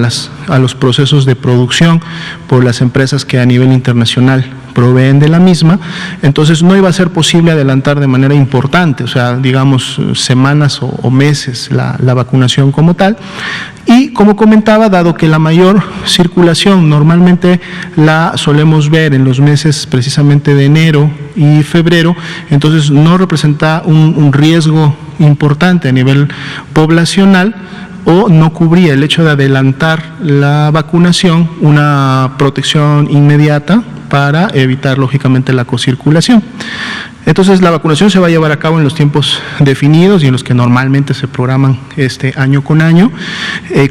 los procesos de producción por las empresas que a nivel internacional proveen de la misma. Entonces no iba a ser posible adelantar de manera importante, o sea, digamos semanas o meses la vacunación como tal. Y como comentaba, dado que la mayor circulación normalmente la solemos ver en los meses precisamente de enero y febrero, entonces no representa un riesgo importante a nivel poblacional, o no cubría el hecho de adelantar la vacunación una protección inmediata para evitar lógicamente la cocirculación. Entonces la vacunación se va a llevar a cabo en los tiempos definidos y en los que normalmente se programan año con año.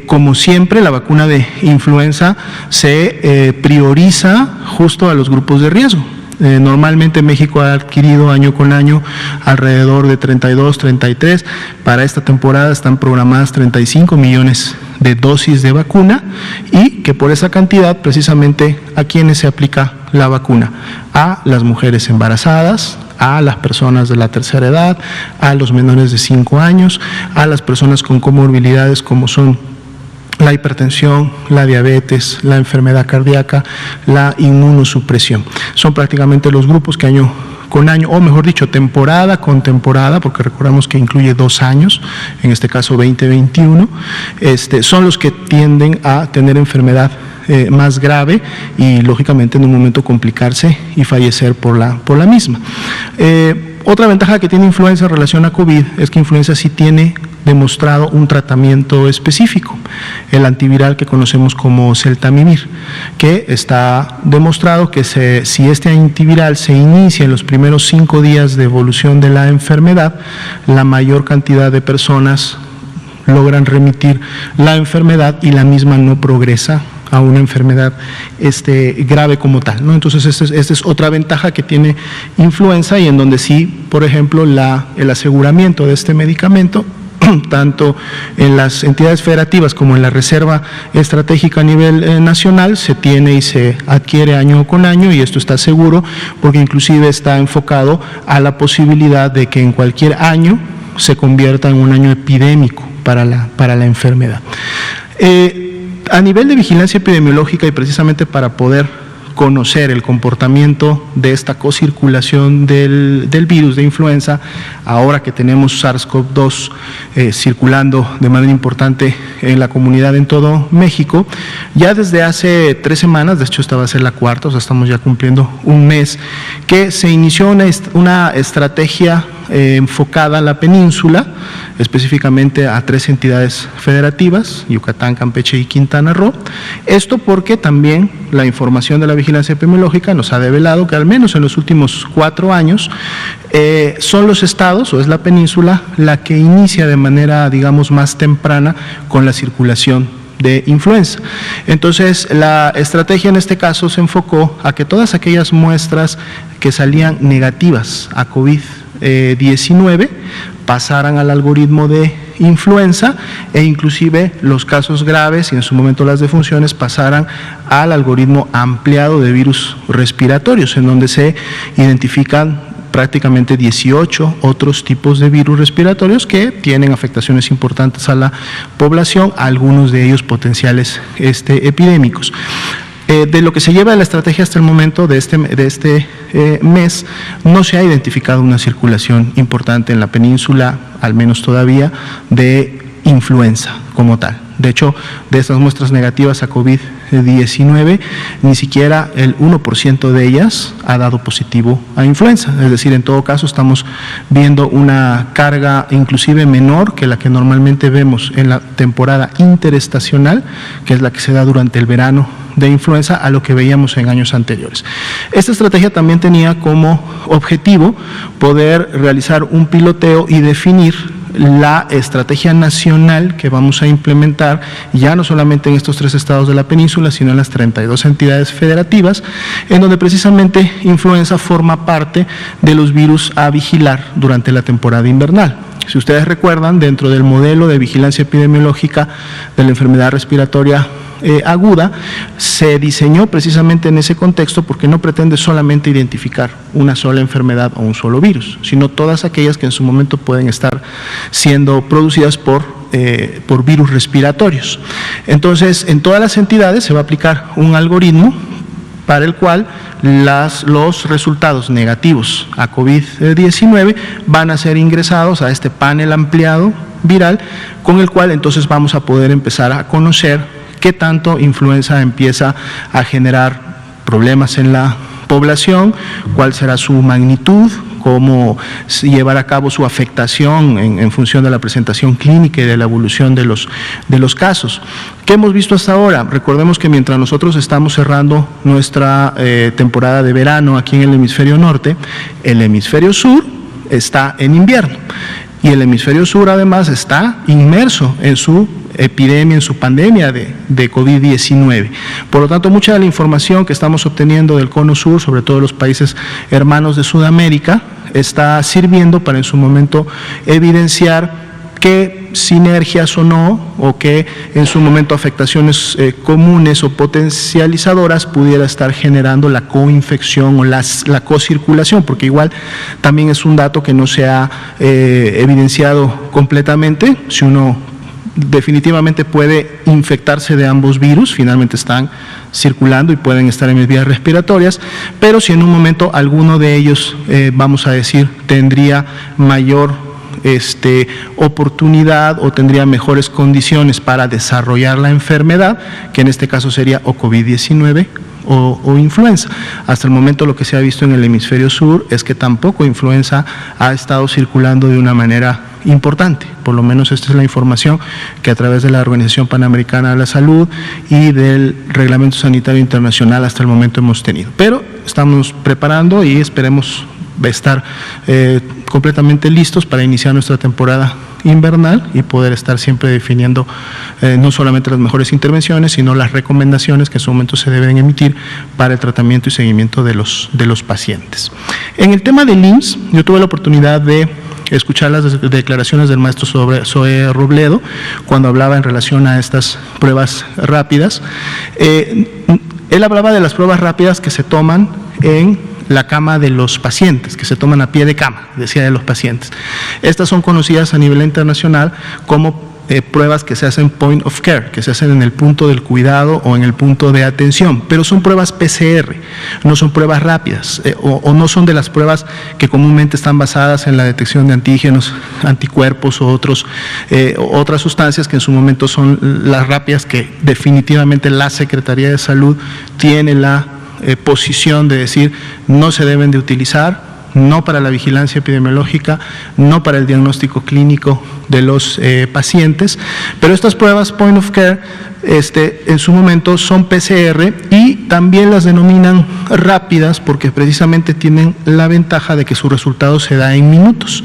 Como siempre, la vacuna de influenza se prioriza justo a los grupos de riesgo. Normalmente México ha adquirido año con año alrededor de 32, 33. Para esta temporada están programadas 35 millones de dosis de vacuna y que por esa cantidad precisamente a quienes se aplica la vacuna: a las mujeres embarazadas, a las personas de la tercera edad, a los menores de 5 años, a las personas con comorbilidades como son la hipertensión, la diabetes, la enfermedad cardíaca, la inmunosupresión. Son prácticamente los grupos que año con año, o mejor dicho, temporada con temporada, porque recordamos que incluye 2 años, en este caso 2021, son los que tienden a tener enfermedad más grave y lógicamente en un momento complicarse y fallecer por la misma. Otra ventaja que tiene influenza en relación a COVID es que influenza sí tiene demostrado un tratamiento específico, el antiviral que conocemos como Celtamivir, que está demostrado que si este antiviral se inicia en los primeros 5 días de evolución de la enfermedad, la mayor cantidad de personas logran remitir la enfermedad y la misma no progresa a una enfermedad grave como tal, ¿no? Entonces esta es otra ventaja que tiene influenza, y en donde sí, por ejemplo, el aseguramiento de este medicamento, tanto en las entidades federativas como en la reserva estratégica a nivel nacional, se tiene y se adquiere año con año, y esto está seguro porque inclusive está enfocado a la posibilidad de que en cualquier año se convierta en un año epidémico para la enfermedad. A nivel de vigilancia epidemiológica, y precisamente para poder conocer el comportamiento de esta cocirculación del virus de influenza, ahora que tenemos SARS-CoV-2 circulando de manera importante en la comunidad en todo México, ya desde hace 3 semanas, de hecho esta va a ser la 4ª, o sea, estamos ya cumpliendo un mes, que se inició una estrategia enfocada a la península, específicamente a 3 entidades federativas: Yucatán, Campeche y Quintana Roo. Esto porque también la información de la vigilancia epidemiológica nos ha develado que al menos en los últimos 4 años son los estados, o es la península, la que inicia de manera, digamos, más temprana con la circulación de influenza. Entonces la estrategia en este caso se enfocó a que todas aquellas muestras que salían negativas a COVID-19 pasaran al algoritmo de influenza, e inclusive los casos graves y en su momento las defunciones pasaran al algoritmo ampliado de virus respiratorios, en donde se identifican prácticamente 18 otros tipos de virus respiratorios que tienen afectaciones importantes a la población, algunos de ellos potenciales epidémicos. De lo que se lleva de la estrategia hasta el momento de este mes, no se ha identificado una circulación importante en la península, al menos todavía, de influenza como tal. De hecho, de estas muestras negativas a COVID-19, ni siquiera el 1% de ellas ha dado positivo a influenza. Es decir, en todo caso estamos viendo una carga inclusive menor que la que normalmente vemos en la temporada interestacional, que es la que se da durante el verano de influenza a lo que veíamos en años anteriores. Esta estrategia también tenía como objetivo poder realizar un piloteo y definir la estrategia nacional que vamos a implementar ya no solamente en estos 3 estados de la península, sino en las 32 entidades federativas, en donde precisamente influenza forma parte de los virus a vigilar durante la temporada invernal. Si ustedes recuerdan, dentro del modelo de vigilancia epidemiológica de la enfermedad respiratoria aguda, se diseñó precisamente en ese contexto porque no pretende solamente identificar una sola enfermedad o un solo virus, sino todas aquellas que en su momento pueden estar siendo producidas por virus respiratorios. Entonces, en todas las entidades se va a aplicar un algoritmo para el cual los resultados negativos a COVID-19 van a ser ingresados a este panel ampliado viral, con el cual entonces vamos a poder empezar a conocer qué tanto influenza empieza a generar problemas en la población, cuál será su magnitud, cómo llevar a cabo su afectación en función de la presentación clínica y de la evolución de los casos. ¿Qué hemos visto hasta ahora? Recordemos que mientras nosotros estamos cerrando nuestra temporada de verano aquí en el hemisferio norte, el hemisferio sur está en invierno. Y el hemisferio sur además está inmerso en su epidemia, en su pandemia de COVID-19. Por lo tanto, mucha de la información que estamos obteniendo del cono sur, sobre todo los países hermanos de Sudamérica, está sirviendo para en su momento evidenciar qué sinergias o no, o qué en su momento afectaciones comunes o potencializadoras pudiera estar generando la coinfección o la cocirculación, porque igual también es un dato que no se ha evidenciado completamente. Si uno definitivamente puede infectarse de ambos virus, finalmente están circulando y pueden estar en las vías respiratorias, pero si en un momento alguno de ellos, vamos a decir, tendría mayor oportunidad o tendría mejores condiciones para desarrollar la enfermedad, que en este caso sería o COVID-19 o influenza. Hasta el momento lo que se ha visto en el hemisferio sur es que tampoco influenza ha estado circulando de una manera importante. Por lo menos esta es la información que a través de la Organización Panamericana de la Salud y del Reglamento Sanitario Internacional hasta el momento hemos tenido. Pero estamos preparando y esperemos estar completamente listos para iniciar nuestra temporada invernal y poder estar siempre definiendo no solamente las mejores intervenciones, sino las recomendaciones que en su momento se deben emitir para el tratamiento y seguimiento de los pacientes. En el tema del IMSS, yo tuve la oportunidad de escuchar las declaraciones del maestro Zoé Robledo cuando hablaba en relación a estas pruebas rápidas. Él hablaba de las pruebas rápidas que se toman en la cama de los pacientes, que se toman a pie de cama, decía, de los pacientes. Estas son conocidas a nivel internacional como pruebas que se hacen point of care, que se hacen en el punto del cuidado o en el punto de atención, pero son pruebas PCR, no son pruebas rápidas o no son de las pruebas que comúnmente están basadas en la detección de antígenos, anticuerpos o otras sustancias que en su momento son las rápidas que definitivamente la Secretaría de Salud tiene la posición de decir no se deben de utilizar, no para la vigilancia epidemiológica, no para el diagnóstico clínico de los pacientes, pero estas pruebas point of care en su momento son PCR y también las denominan rápidas porque precisamente tienen la ventaja de que su resultado se da en minutos,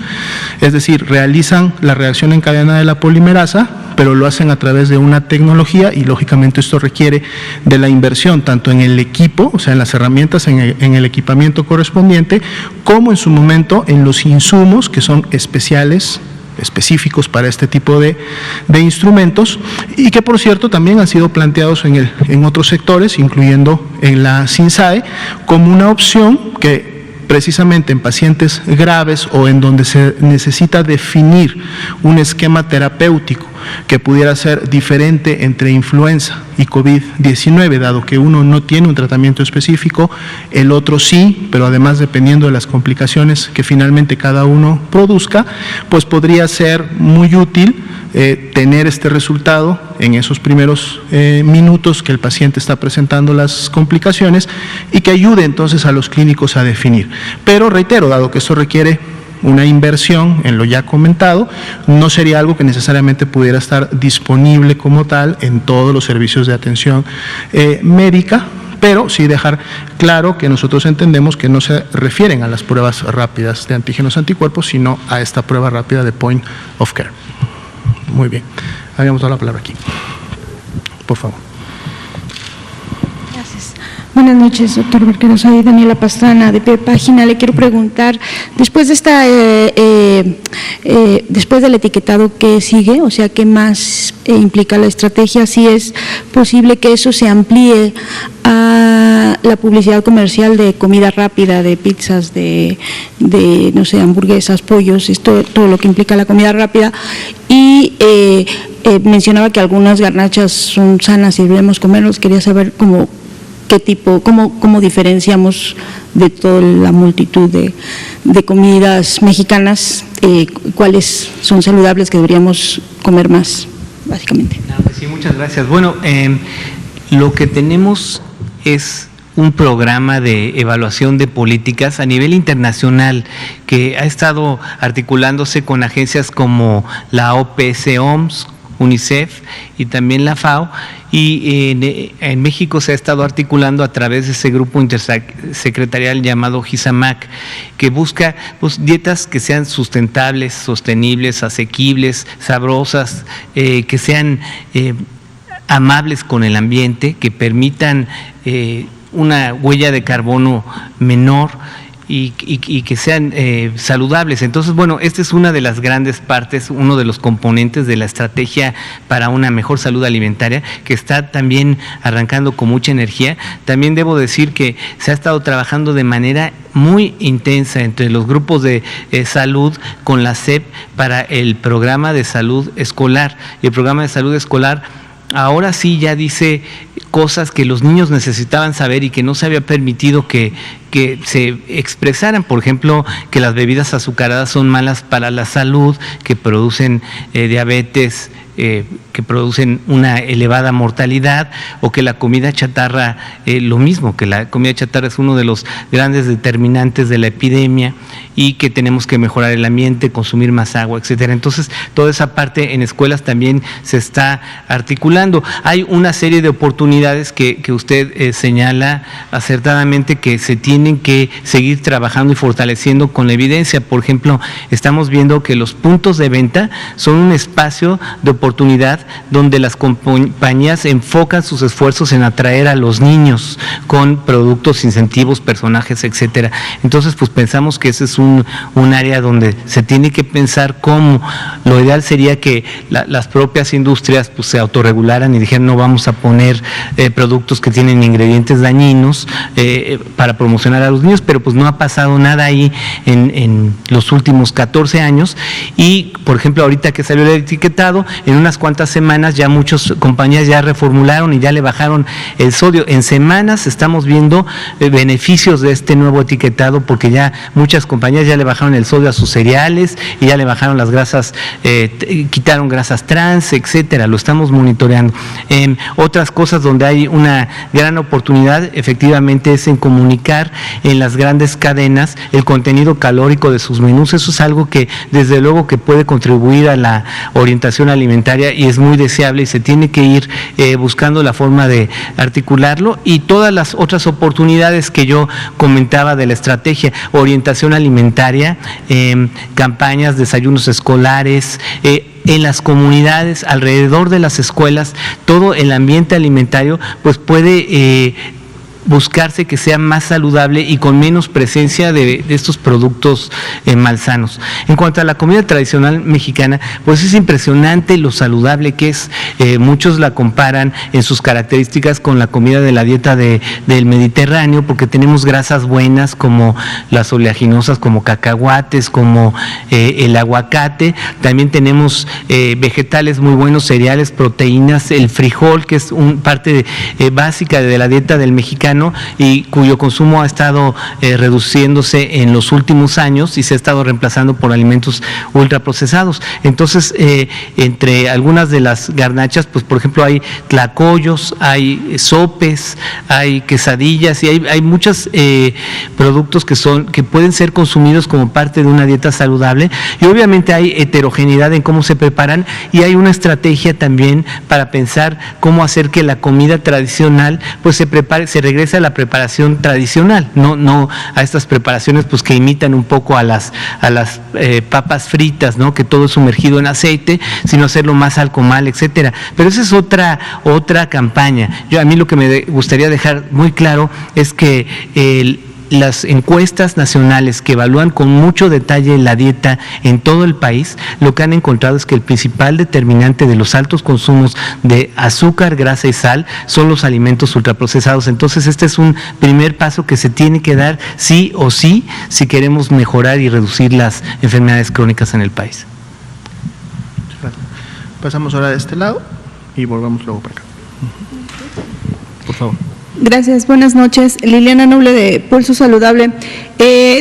es decir, realizan la reacción en cadena de la polimerasa, pero lo hacen a través de una tecnología y lógicamente esto requiere de la inversión tanto en el equipo, o sea en las herramientas, en el equipamiento correspondiente, como en su momento en los insumos que son específicos para este tipo de instrumentos y que por cierto también han sido planteados en otros sectores, incluyendo en la SINSAE, como una opción que precisamente en pacientes graves o en donde se necesita definir un esquema terapéutico que pudiera ser diferente entre influenza y COVID-19, dado que uno no tiene un tratamiento específico, el otro sí, pero además dependiendo de las complicaciones que finalmente cada uno produzca, pues podría ser muy útil tener este resultado en esos primeros minutos que el paciente está presentando las complicaciones y que ayude entonces a los clínicos a definir. Pero reitero, dado que esto requiere una inversión en lo ya comentado, no sería algo que necesariamente pudiera estar disponible como tal en todos los servicios de atención médica, pero sí dejar claro que nosotros entendemos que no se refieren a las pruebas rápidas de antígenos anticuerpos, sino a esta prueba rápida de point of care. Muy bien, habíamos dado la palabra aquí. Por favor. Gracias. Buenas noches, doctor Barquero. Soy Daniela Pastrana, de Pie Página. Le quiero preguntar, después de después del etiquetado, ¿qué sigue? O sea, ¿qué más implica la estrategia? Si es posible que eso se amplíe a la publicidad comercial de comida rápida, de pizzas, de no sé, hamburguesas, pollos, esto, todo lo que implica la comida rápida. Y mencionaba que algunas garnachas son sanas y debemos comerlos. Quería saber qué tipo, cómo diferenciamos de toda la multitud de comidas mexicanas, cuáles son saludables que deberíamos comer más, básicamente. Sí, muchas gracias. Bueno, lo que tenemos es un programa de evaluación de políticas a nivel internacional que ha estado articulándose con agencias como la OPS-OMS, UNICEF y también la FAO, y en México se ha estado articulando a través de ese grupo intersecretarial llamado GISAMAC, que busca dietas que sean sustentables, sostenibles, asequibles, sabrosas, que sean amables con el ambiente, que permitan una huella de carbono menor y que sean saludables. Entonces, bueno, esta es una de las grandes partes, uno de los componentes de la estrategia para una mejor salud alimentaria, que está también arrancando con mucha energía. También debo decir que se ha estado trabajando de manera muy intensa entre los grupos de salud con la SEP para el programa de salud escolar. Y el programa de salud escolar ahora sí ya dice cosas que los niños necesitaban saber y que no se había permitido que se expresaran. Por ejemplo, que las bebidas azucaradas son malas para la salud, que producen diabetes, que producen una elevada mortalidad, o que la comida chatarra, lo mismo, que la comida chatarra es uno de los grandes determinantes de la epidemia y que tenemos que mejorar el ambiente, consumir más agua, etcétera. Entonces, toda esa parte en escuelas también se está articulando. Hay una serie de oportunidades que usted señala acertadamente que se tienen que seguir trabajando y fortaleciendo con la evidencia. Por ejemplo, estamos viendo que los puntos de venta son un espacio de oportunidad donde las compañías enfocan sus esfuerzos en atraer a los niños con productos, incentivos, personajes, etcétera. Entonces, pues pensamos que ese es un área donde se tiene que pensar cómo. Lo ideal sería que las propias industrias pues se autorregularan y dijeran no vamos a poner productos que tienen ingredientes dañinos para promocionar a los niños, pero pues no ha pasado nada ahí en los últimos 14 años y, por ejemplo, ahorita que salió el etiquetado, en unas cuantas semanas ya muchas compañías ya reformularon y ya le bajaron el sodio. En semanas estamos viendo beneficios de este nuevo etiquetado porque ya muchas compañías ya le bajaron el sodio a sus cereales y ya le bajaron las grasas, quitaron grasas trans, etcétera. Lo estamos monitoreando. Otras cosas donde hay una gran oportunidad efectivamente es en comunicar en las grandes cadenas el contenido calórico de sus menús. Eso es algo que desde luego que puede contribuir a la orientación alimentaria y es muy deseable y se tiene que ir buscando la forma de articularlo, y todas las otras oportunidades que yo comentaba de la estrategia, orientación alimentaria, campañas, desayunos escolares, en las comunidades, alrededor de las escuelas, todo el ambiente alimentario pues puede buscarse que sea más saludable y con menos presencia de estos productos malsanos. En cuanto a la comida tradicional mexicana, pues es impresionante lo saludable que es. Muchos la comparan en sus características con la comida de la dieta del Mediterráneo, porque tenemos grasas buenas como las oleaginosas, como cacahuates, como el aguacate. También tenemos vegetales muy buenos, cereales, proteínas, el frijol, que es parte básica de la dieta del mexicano. mexicano y cuyo consumo ha estado reduciéndose en los últimos años y se ha estado reemplazando por alimentos ultraprocesados. Entonces, entre algunas de las garnachas, pues por ejemplo hay tlacoyos, hay sopes, hay quesadillas y hay muchos productos que pueden ser consumidos como parte de una dieta saludable, y obviamente hay heterogeneidad en cómo se preparan y hay una estrategia también para pensar cómo hacer que la comida tradicional pues se regrese a la preparación tradicional, no a estas preparaciones pues que imitan un poco a las papas fritas, ¿no? Que todo es sumergido en aceite, sino hacerlo más al comal, etcétera. Pero esa es otra campaña. A mí lo que me gustaría dejar muy claro es que las encuestas nacionales que evalúan con mucho detalle la dieta en todo el país, lo que han encontrado es que el principal determinante de los altos consumos de azúcar, grasa y sal son los alimentos ultraprocesados. Entonces, este es un primer paso que se tiene que dar sí o sí si queremos mejorar y reducir las enfermedades crónicas en el país. Pasamos ahora de este lado y volvamos luego para acá. Por favor. Gracias, buenas noches. Liliana Noble de Pulso Saludable.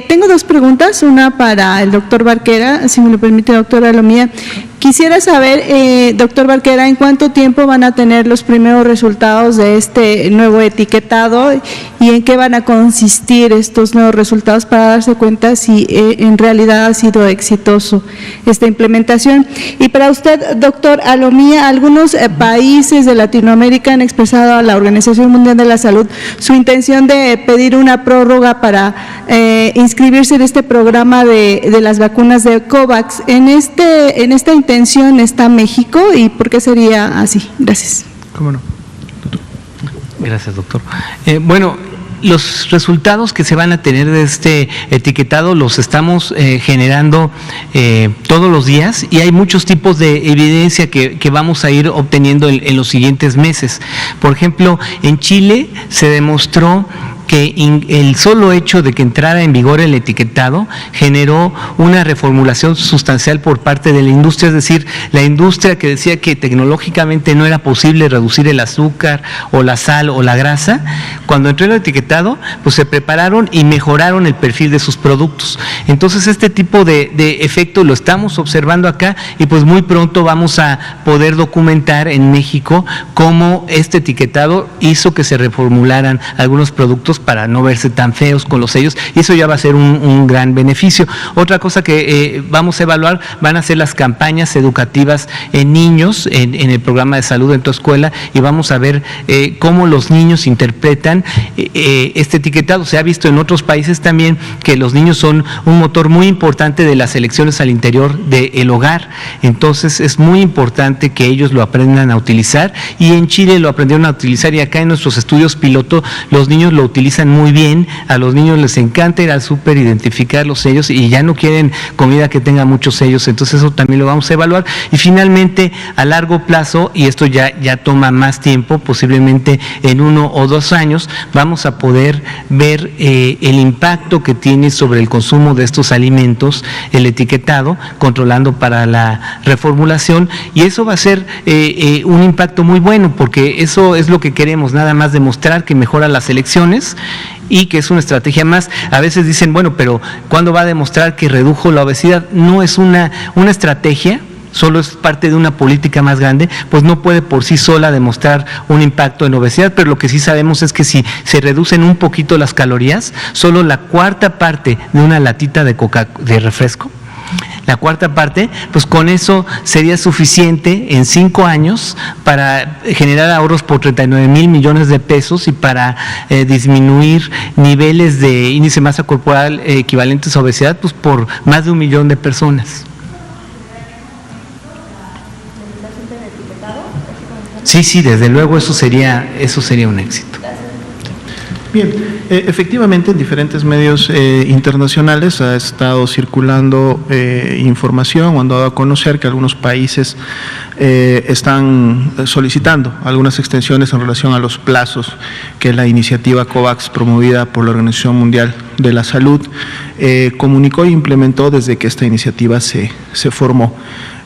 Tengo dos preguntas, una para el doctor Barquera, si me lo permite, doctora Alomía. Quisiera saber, doctor Barquera, ¿en cuánto tiempo van a tener los primeros resultados de este nuevo etiquetado y en qué van a consistir estos nuevos resultados para darse cuenta si en realidad ha sido exitoso esta implementación? Y para usted, doctor Alomía, algunos países de Latinoamérica han expresado a la Organización Mundial de la Salud su intención de pedir una prórroga para inscribirse en este programa de las vacunas de COVAX. En esta intención está México, ¿y por qué sería así? Gracias. ¿Cómo no? Gracias, doctor. Bueno, los resultados que se van a tener de este etiquetado los estamos generando todos los días, y hay muchos tipos de evidencia que vamos a ir obteniendo en los siguientes meses. Por ejemplo, en Chile se demostró que el solo hecho de que entrara en vigor el etiquetado generó una reformulación sustancial por parte de la industria, es decir, la industria que decía que tecnológicamente no era posible reducir el azúcar o la sal o la grasa, cuando entró el etiquetado, pues se prepararon y mejoraron el perfil de sus productos. Entonces, este tipo de efecto lo estamos observando acá, y pues muy pronto vamos a poder documentar en México cómo este etiquetado hizo que se reformularan algunos productos para no verse tan feos con los sellos, y eso ya va a ser un gran beneficio. Otra cosa que vamos a evaluar van a ser las campañas educativas en niños en el programa de salud en tu escuela, y vamos a ver cómo los niños interpretan este etiquetado. Se ha visto en otros países también que los niños son un motor muy importante de las elecciones al interior del hogar, entonces es muy importante que ellos lo aprendan a utilizar, y en Chile lo aprendieron a utilizar, y acá en nuestros estudios piloto los niños lo utilizan muy bien. A los niños les encanta ir al súper, identificar los sellos, y ya no quieren comida que tenga muchos sellos, entonces eso también lo vamos a evaluar. Y finalmente, a largo plazo, y esto ya toma más tiempo, posiblemente en 1 o 2 años, vamos a poder ver el impacto que tiene sobre el consumo de estos alimentos el etiquetado, controlando para la reformulación, y eso va a ser un impacto muy bueno, porque eso es lo que queremos, nada más demostrar que mejora las elecciones y que es una estrategia más. A veces dicen, bueno, pero ¿cuándo va a demostrar que redujo la obesidad? No es una estrategia, solo es parte de una política más grande, pues no puede por sí sola demostrar un impacto en obesidad, pero lo que sí sabemos es que si se reducen un poquito las calorías, solo la cuarta parte de una latita de refresco, la cuarta parte, pues con eso sería suficiente en 5 años para generar ahorros por 39,000 millones de pesos y para disminuir niveles de índice de masa corporal equivalentes a obesidad, pues por más de 1 millón de personas. Sí, desde luego eso sería un éxito. Bien, efectivamente en diferentes medios internacionales ha estado circulando información o han dado a conocer que algunos países están solicitando algunas extensiones en relación a los plazos que la iniciativa COVAX, promovida por la Organización Mundial de la Salud, comunicó e implementó desde que esta iniciativa se formó.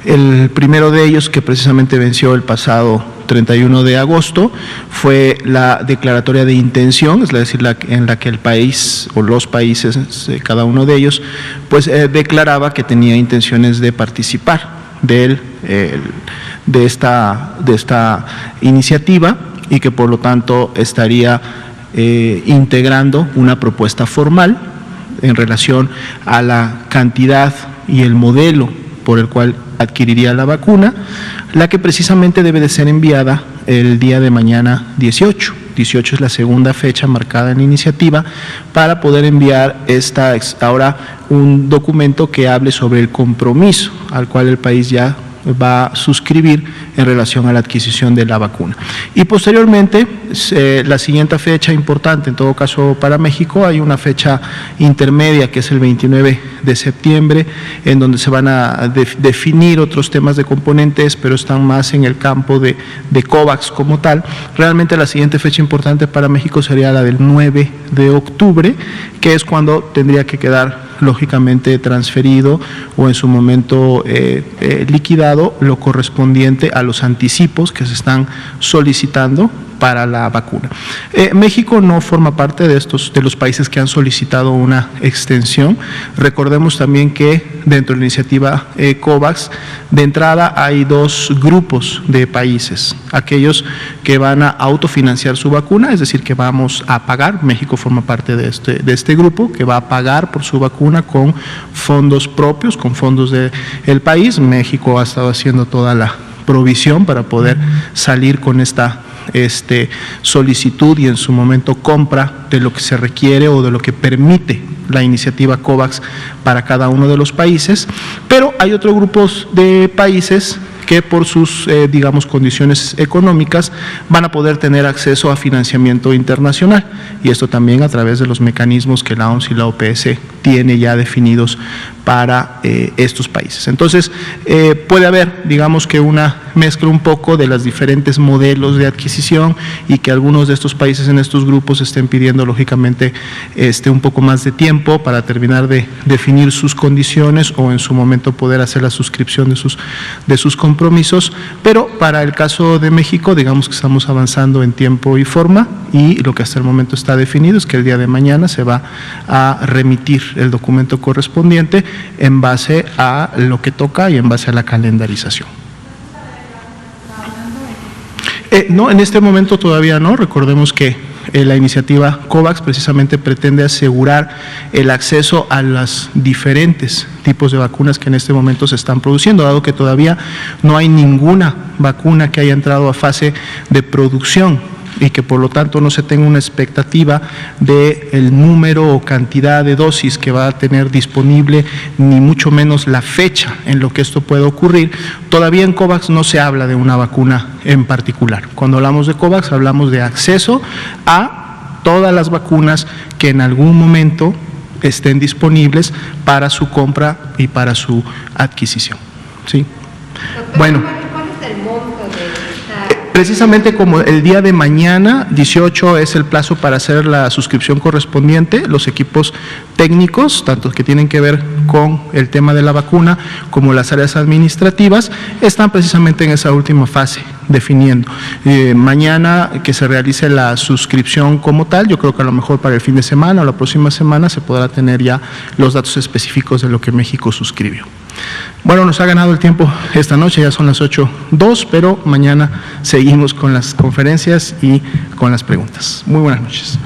El primero de ellos, que precisamente venció el pasado 31 de agosto, fue la declaratoria de intención, es decir, en la que el país o los países, cada uno de ellos, pues declaraba que tenía intenciones de participar de esta iniciativa y que por lo tanto estaría integrando una propuesta formal en relación a la cantidad y el modelo por el cual adquiriría la vacuna, la que precisamente debe de ser enviada el día de mañana 18. 18 es la segunda fecha marcada en la iniciativa para poder enviar ahora un documento que hable sobre el compromiso al cual el país ya va a suscribir en relación a la adquisición de la vacuna. Y posteriormente, la siguiente fecha importante, en todo caso para México, hay una fecha intermedia que es el 29 de septiembre, en donde se van a definir otros temas de componentes, pero están más en el campo de COVAX como tal. Realmente la siguiente fecha importante para México sería la del 9 de octubre, que es cuando tendría que quedar lógicamente transferido o en su momento liquidado lo correspondiente a los anticipos que se están solicitando para la vacuna. México no forma parte de los países que han solicitado una extensión. Recordemos también que dentro de la iniciativa COVAX, de entrada hay dos grupos de países, aquellos que van a autofinanciar su vacuna, es decir, que vamos a pagar, México forma parte de este grupo, que va a pagar por su vacuna con fondos propios, con fondos del país. México ha estado haciendo toda la provisión para poder salir con esta solicitud y en su momento compra de lo que se requiere o de lo que permite la iniciativa COVAX para cada uno de los países, pero hay otros grupos de países que por sus, condiciones económicas van a poder tener acceso a financiamiento internacional, y esto también a través de los mecanismos que la OMS y la OPS tiene ya definidos para estos países. Entonces, puede haber, una mezcla un poco de los diferentes modelos de adquisición y que algunos de estos países en estos grupos estén pidiendo, lógicamente, un poco más de tiempo para terminar de definir sus condiciones o en su momento poder hacer la suscripción de sus compromisos, pero para el caso de México, que estamos avanzando en tiempo y forma, y lo que hasta el momento está definido es que el día de mañana se va a remitir el documento correspondiente en base a lo que toca y en base a la calendarización. No, en este momento todavía no. Recordemos que la iniciativa COVAX precisamente pretende asegurar el acceso a los diferentes tipos de vacunas que en este momento se están produciendo, dado que todavía no hay ninguna vacuna que haya entrado a fase de producción y que por lo tanto no se tenga una expectativa de el número o cantidad de dosis que va a tener disponible, ni mucho menos la fecha en lo que esto puede ocurrir. Todavía en COVAX no se habla de una vacuna en particular. Cuando hablamos de COVAX hablamos de acceso a todas las vacunas que en algún momento estén disponibles para su compra y para su adquisición. ¿Sí? Bueno. Precisamente como el día de mañana, 18, es el plazo para hacer la suscripción correspondiente, los equipos técnicos, tanto que tienen que ver con el tema de la vacuna como las áreas administrativas, están precisamente en esa última fase, definiendo. Mañana que se realice la suscripción como tal, yo creo que a lo mejor para el fin de semana o la próxima semana se podrá tener ya los datos específicos de lo que México suscribió. Bueno, nos ha ganado el tiempo esta noche, ya son las 8:02, pero mañana seguimos con las conferencias y con las preguntas. Muy buenas noches.